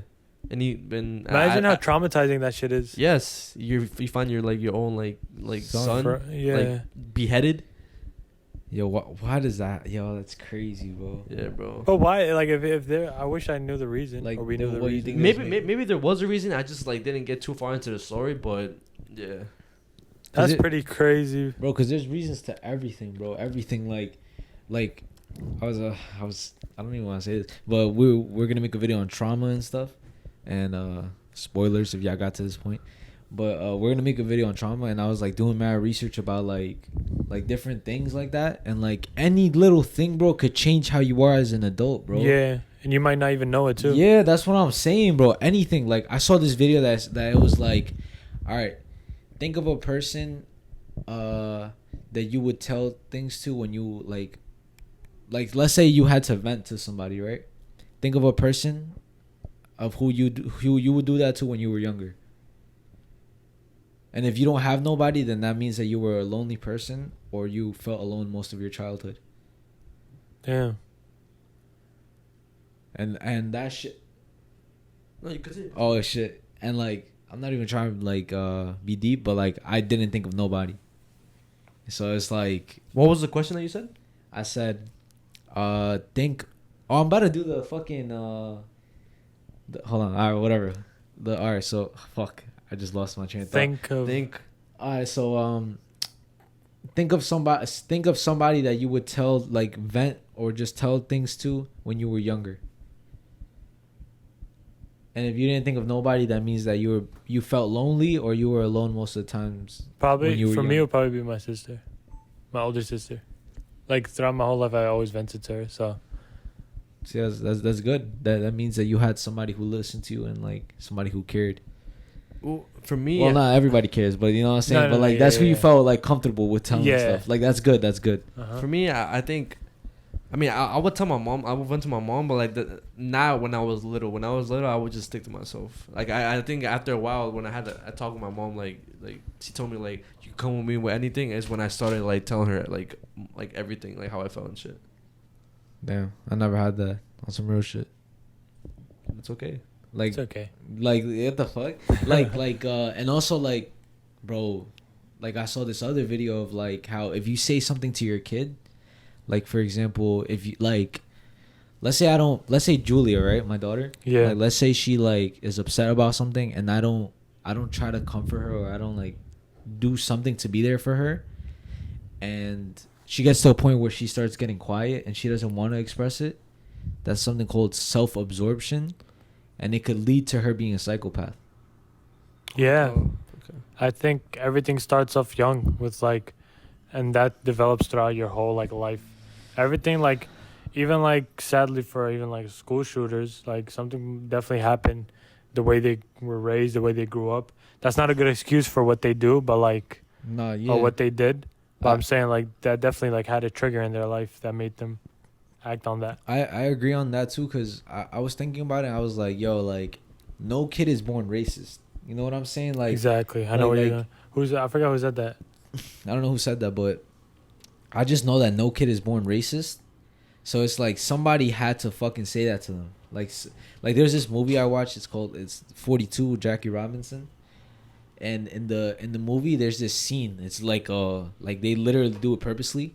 And Imagine I- how traumatizing that shit is. Yes, you find your like your own like son Yeah. like beheaded. Yo, why does that? Yo, that's crazy, bro. Yeah, bro. But why? Like if there, I wish I knew the reason. Like, or we knew the what do you reason. think Maybe there was a reason. I just like didn't get too far into the story, but yeah. That's it- pretty crazy. Bro, because there's reasons to everything, bro. Everything like I don't even want to say this, but we're gonna make a video on trauma and stuff, and spoilers if y'all got to this point, but we're gonna make a video on trauma, and I was like doing mad research about like different things like that, and like any little thing, bro, could change how you are as an adult, bro. Yeah, and you might not even know it too. Yeah, that's what I'm saying, bro. Anything. Like I saw this video that it was like, all right, think of a person that you would tell things to when you like let's say you had to vent to somebody, right? Think of a person of who you would do that to when you were younger. And if you don't have nobody, then that means that you were a lonely person or you felt alone most of your childhood. Damn. And that shit. No, you could say. Oh shit. And like I'm not even trying to like be deep, but like I didn't think of nobody. So it's like What was the question that you said? I said think I'm about to do the fucking hold on, all right, whatever. All right, so fuck, I just lost my train of thought. Think. All right, so think of somebody that you would tell like vent or just tell things to when you were younger. And if you didn't think of nobody, that means that you felt lonely or you were alone most of the times. Probably for me, it would probably be my sister, my older sister. Like throughout my whole life, I always vented to her. So See, that's good. That means that you had somebody who listened to you and like somebody who cared. Well, for me, Well, not everybody cares, but you know what I'm saying. No, but like yeah, that's who you yeah. felt like comfortable with telling Yeah. stuff. Like that's good. That's good. uh-huh. for me, I think I mean, I would tell my mom. I would vent to my mom, but like not when I was little. When I was little, I would just stick to myself. Like I think after a while, when I had a talk with my mom, like she told me like you can come with me with anything. Is when I started like telling her like everything, like how I felt and shit. Damn, I never had that on some real shit. It's okay. Like It's okay. Like what the fuck? And also like, bro, like I saw this other video of like how if you say something to your kid, like for example, if you like, let's say Julia, right, my daughter, Yeah. like let's say she like is upset about something, and I don't try to comfort her, or I don't like do something to be there for her, and she gets to a point where she starts getting quiet and she doesn't want to express it. That's something called self-absorption, and it could lead to her being a psychopath. Yeah. Oh, okay. I think everything starts off young with like, and that develops throughout your whole like life. Everything like, even like sadly for even like school shooters, like something definitely happened, the way they were raised, the way they grew up. That's not a good excuse for what they do, but like, No, yeah. or what they did. But I'm saying like that definitely like had a trigger in their life that made them act on that. I agree on that too, because I was thinking about it, and I was like, yo, like no kid is born racist. You know what I'm saying? Like Exactly. I know what you're going. I forgot who said that. I don't know who said that, but I just know that no kid is born racist. So it's like somebody had to fucking say that to them. Like there's this movie I watched. It's 42 with Jackie Robinson. And in the movie, there's this scene. It's like they literally do it purposely.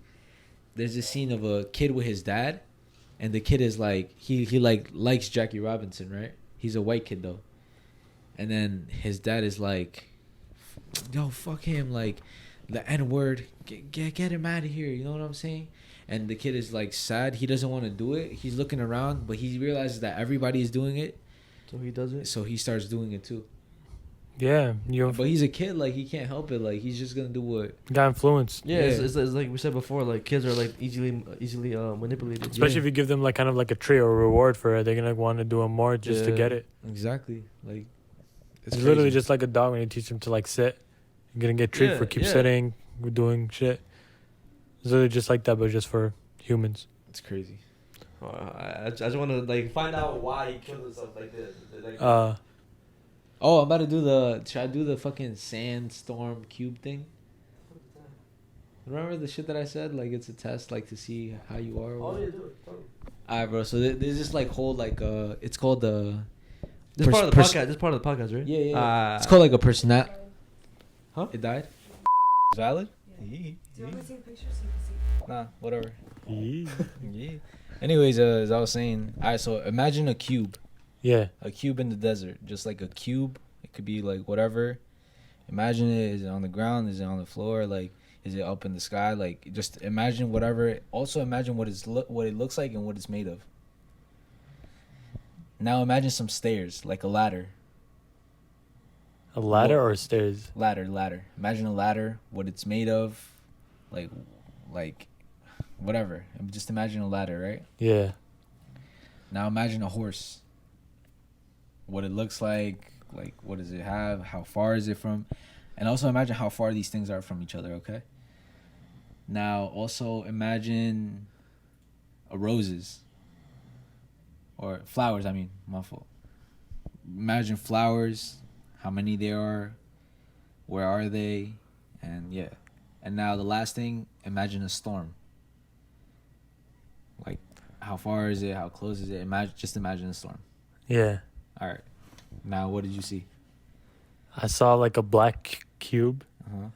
There's this scene of a kid with his dad, and the kid is like he like likes Jackie Robinson, right? He's a white kid though, and then his dad is like, "Yo, fuck him!" Like the N word, get him out of here. You know what I'm saying? And the kid is like sad. He doesn't want to do it. He's looking around, but he realizes that everybody is doing it, So he does it. so he starts doing it too. Yeah, But he's a kid, like he can't help it. Like he's just gonna do what. got influenced. Yeah, it's like we said before. Like kids are like easily manipulated. Especially if you give them like kind of like a treat or a reward for it, they're gonna want to do it more just to get it. Exactly. Like It's literally just like a dog when you teach them to like sit. You're gonna get treat for keep sitting, doing shit. It's literally just like that, but just for humans. It's crazy. I just want to like find out why he killed himself like this. Oh, I'm about to do should I do the fucking sandstorm cube thing? Remember the shit that I said? Like it's a test, like to see how you are. Oh yeah, do it. Alright, bro. So there's this like whole like it's called the. This part of the podcast. This part of the podcast, right? Yeah. It's called like a personality. Huh? It died. It's valid. Do you want me to take a picture so you can see? Nah, whatever. Yeah. Yeah. Anyways, as I was saying, alright. So imagine a cube. Yeah. A cube in the desert, just like a cube. It could be like whatever. Imagine it. Is it on the ground? Is it on the floor? Like, is it up in the sky? Like, just imagine whatever. Also, imagine what it looks like and what it's made of. Now, imagine some stairs, like a ladder. A ladder or stairs? Ladder. Imagine a ladder. What it's made of, like, whatever. Just imagine a ladder, right? Yeah. Now, imagine a horse. What it looks like what does it have, how far is it from, and also imagine how far these things are from each other, okay? Now also imagine roses or flowers, my fault. Imagine flowers, how many there are, where are they, and yeah. And now the last thing, imagine a storm. Like how far is it, how close is it? Imagine a storm. Yeah. All right. Now, what did you see? I saw like a black cube,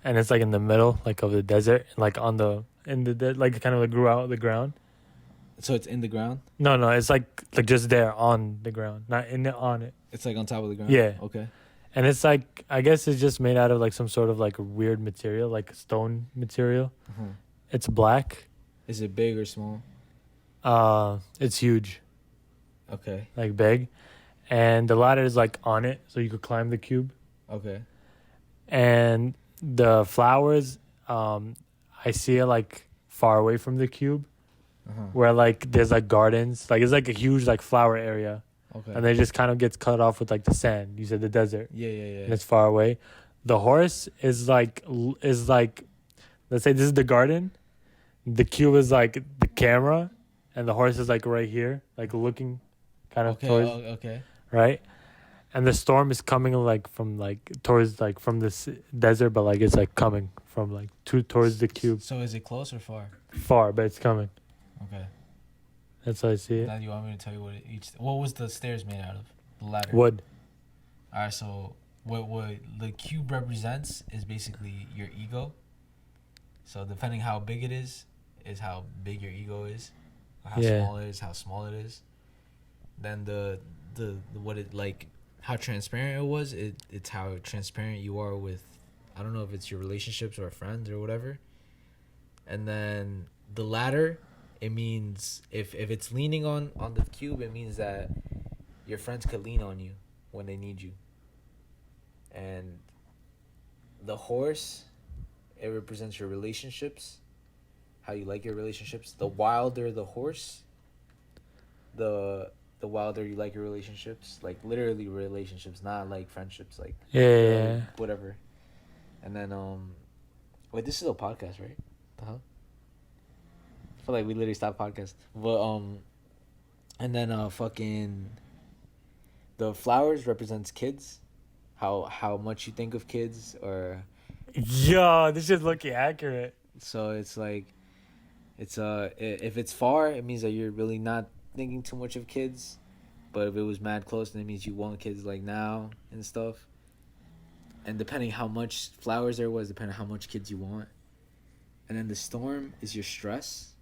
and it's like in the middle, like of the desert, like like kind of like grew out of the ground. So it's in the ground? No, it's like just there on the ground, not in it, on it. It's like on top of the ground? Yeah. Okay. And it's like, I guess it's just made out of like some sort of like weird material, like stone material. It's black. Is it big or small? It's huge. Okay. Like big. And the ladder is like on it, so you could climb the cube. Okay. And the flowers, I see it like far away from the cube, where like there's like gardens, like it's like a huge like flower area. Okay. And then it just kind of gets cut off with like the sand. You said the desert. Yeah. And it's far away. The horse is like, let's say this is the garden. The cube is like the camera, and the horse is like right here, like looking kind of Okay. towards, Okay. right? And the storm is coming like from like towards like from this desert, but like it's like coming from like towards the cube. So is it close or far? Far, but it's coming. Okay. That's how I see it. Now you want me to tell you what was the stairs made out of? The ladder. Wood. All right. So what the cube represents is basically your ego. So depending how big it is how big your ego is. How small it is, how small it is. Then the what it like. How transparent it was, it's how transparent you are with, I don't know if it's your relationships or friends or whatever. And then the ladder, it means if it's leaning on the cube, it means that your friends could lean on you when they need you. And the horse, it represents your relationships, how you like your relationships. The wilder the horse, the wilder you like your relationships, like literally relationships, not like friendships, like Yeah. whatever. And then wait, this is a podcast, right? The hell? I feel like we literally stopped podcast. But and then fucking the flowers represents kids, how much you think of kids, or Yo, this is looking accurate. so it's like it's if it's far, it means that you're really not thinking too much of kids, but if it was mad close, then it means you want kids like now and stuff. And depending how much flowers there was, depending how much kids you want. And then the storm is your stress.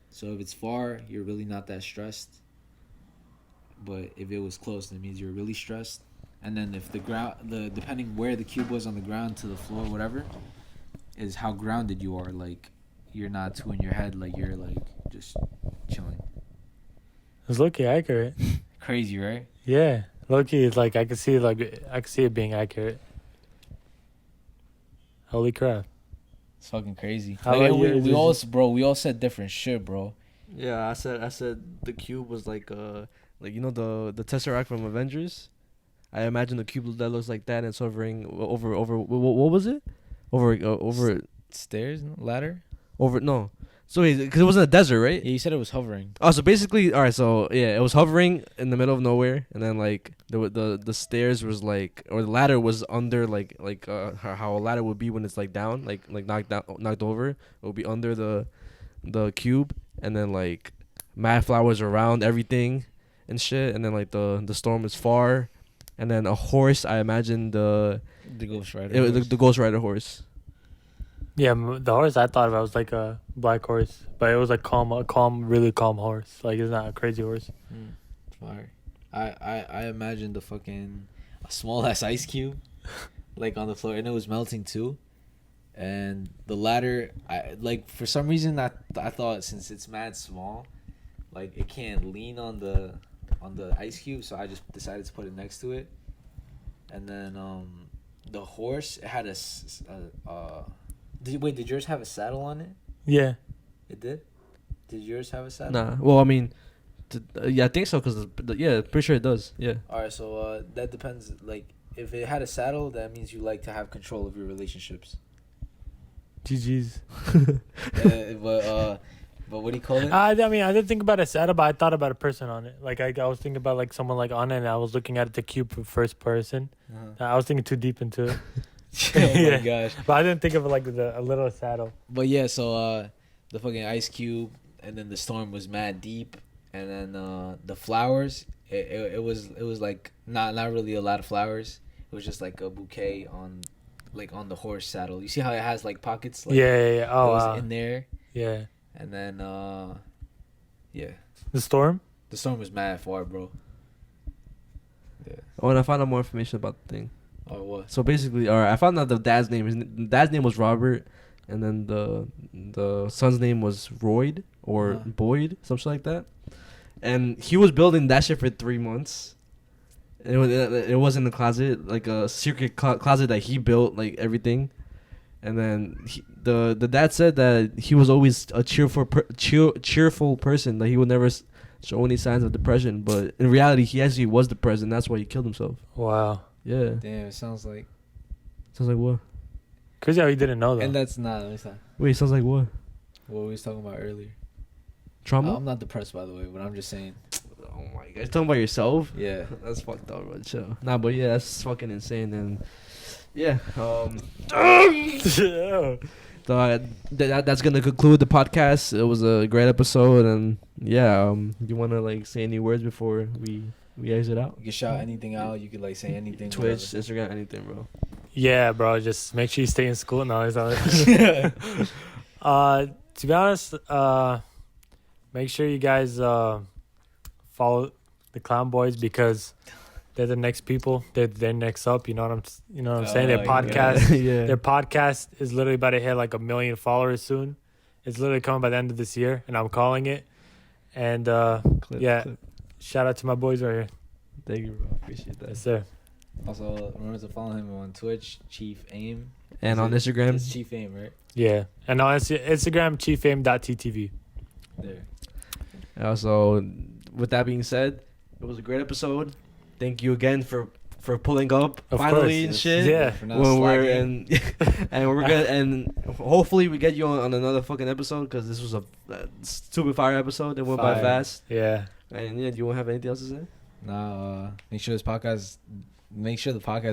So if it's far, you're really not that stressed. But if it was close, then it means you're really stressed. And then if depending where the cube was on the ground to the floor, whatever, is how grounded you are. Like you're not too in your head, like you're like just chilling. It's looking accurate. Crazy, right? Yeah, low-key, it's like I can see it being accurate. Holy crap! It's fucking crazy. How about you? We all said different shit, bro. Yeah, I said the cube was like you know the Tesseract from Avengers. I imagine the cube that looks like that and it's hovering over what was it? Over Stairs, ladder. over no. So because it was in a desert, right? Yeah, you said it was hovering. Oh, so basically, all right. So yeah, it was hovering in the middle of nowhere, and then like the stairs was like, or the ladder was under like how a ladder would be when it's like down, like knocked over. It would be under the cube, and then like mad flowers around everything and shit, and then like the storm is far, and then a horse. I imagine the Ghost Rider. the Ghost Rider horse. Yeah, the horse I thought about was like a black horse, but it was like really calm horse. Like it's not a crazy horse. Fire. I imagined the fucking a small ass ice cube, like on the floor, and it was melting too. And the ladder, I like for some reason I thought since it's mad small, like it can't lean on the ice cube, so I just decided to put it next to it. And then the horse, it had did yours have a saddle on it? Yeah. It did. Did yours have a saddle? Nah. Well, I mean, yeah, I think so. Cause yeah, pretty sure it does. Yeah. All right, so that depends. Like, if it had a saddle, that means you like to have control of your relationships. GG's. But what do you call it? I mean, I didn't think about a saddle, but I thought about a person on it. Like I was thinking about like someone like on it, and I was looking at the cube for first person. I was thinking too deep into it. Oh my Yeah. gosh! But I didn't think of it like a little saddle. But yeah, so the fucking ice cube, and then the storm was mad deep, and then the flowers. It was like not really a lot of flowers. It was just like a bouquet on the horse saddle. You see how it has like pockets? Like, Yeah. Oh, it was wow. in there. Yeah. And then yeah, The storm? the storm was mad far, bro. Yeah. Oh, and I found out more information about the thing. Oh, what? So basically, all right, I found out the dad's name. His dad's name was Robert, and then the son's name was Royd or Boyd, something like that. And he was building that shit for 3 months. It was in the closet, like a secret closet that he built, like everything. And then the dad said that he was always a cheerful person. That he would never show any signs of depression. But in reality, he actually was depressed, and that's why he killed himself. Wow. Yeah. Damn, it sounds like. Sounds like what? Crazy how he didn't know that. And that's not. Wait, sounds like what? What we was talking about earlier. Trauma? I'm not depressed, by the way, but I'm just saying. Oh my god, you're talking about yourself? Yeah. That's fucked up, bro. Chill. Nah, but yeah, that's fucking insane. And yeah, so that's gonna conclude the podcast. It was a great episode, and yeah, you wanna like say any words before we exit out? You can shout anything out. You could like say anything. Twitch, whatever. Instagram, anything, bro. Yeah, bro. Just make sure you stay in school now. To be honest, make sure you guys follow the Clown Boys because they're the next people. They're next up. You know what I'm saying? Their podcast, Yeah. their podcast is literally about to hit like 1 million followers soon. It's literally coming by the end of this year, and I'm calling it. And Clip. shout out to my boys right here. Thank you, bro. Appreciate that. Yes, sir. Also, remember to follow him on Twitch, Chief Aim. And on Instagram, It's Chief Aim, right? Yeah, and on Instagram, chiefame.ttv. There. So, with that being said, it was a great episode. Thank you again for pulling up Of finally course. and shit. Yeah. For not When we're slacking. and we're gonna and hopefully we get you on another fucking episode because this was a stupid fire episode that went by Fire. fast. Yeah. And yeah, do you want to have anything else to say? Nah, make sure the podcast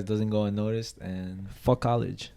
doesn't go unnoticed, and Fuck college.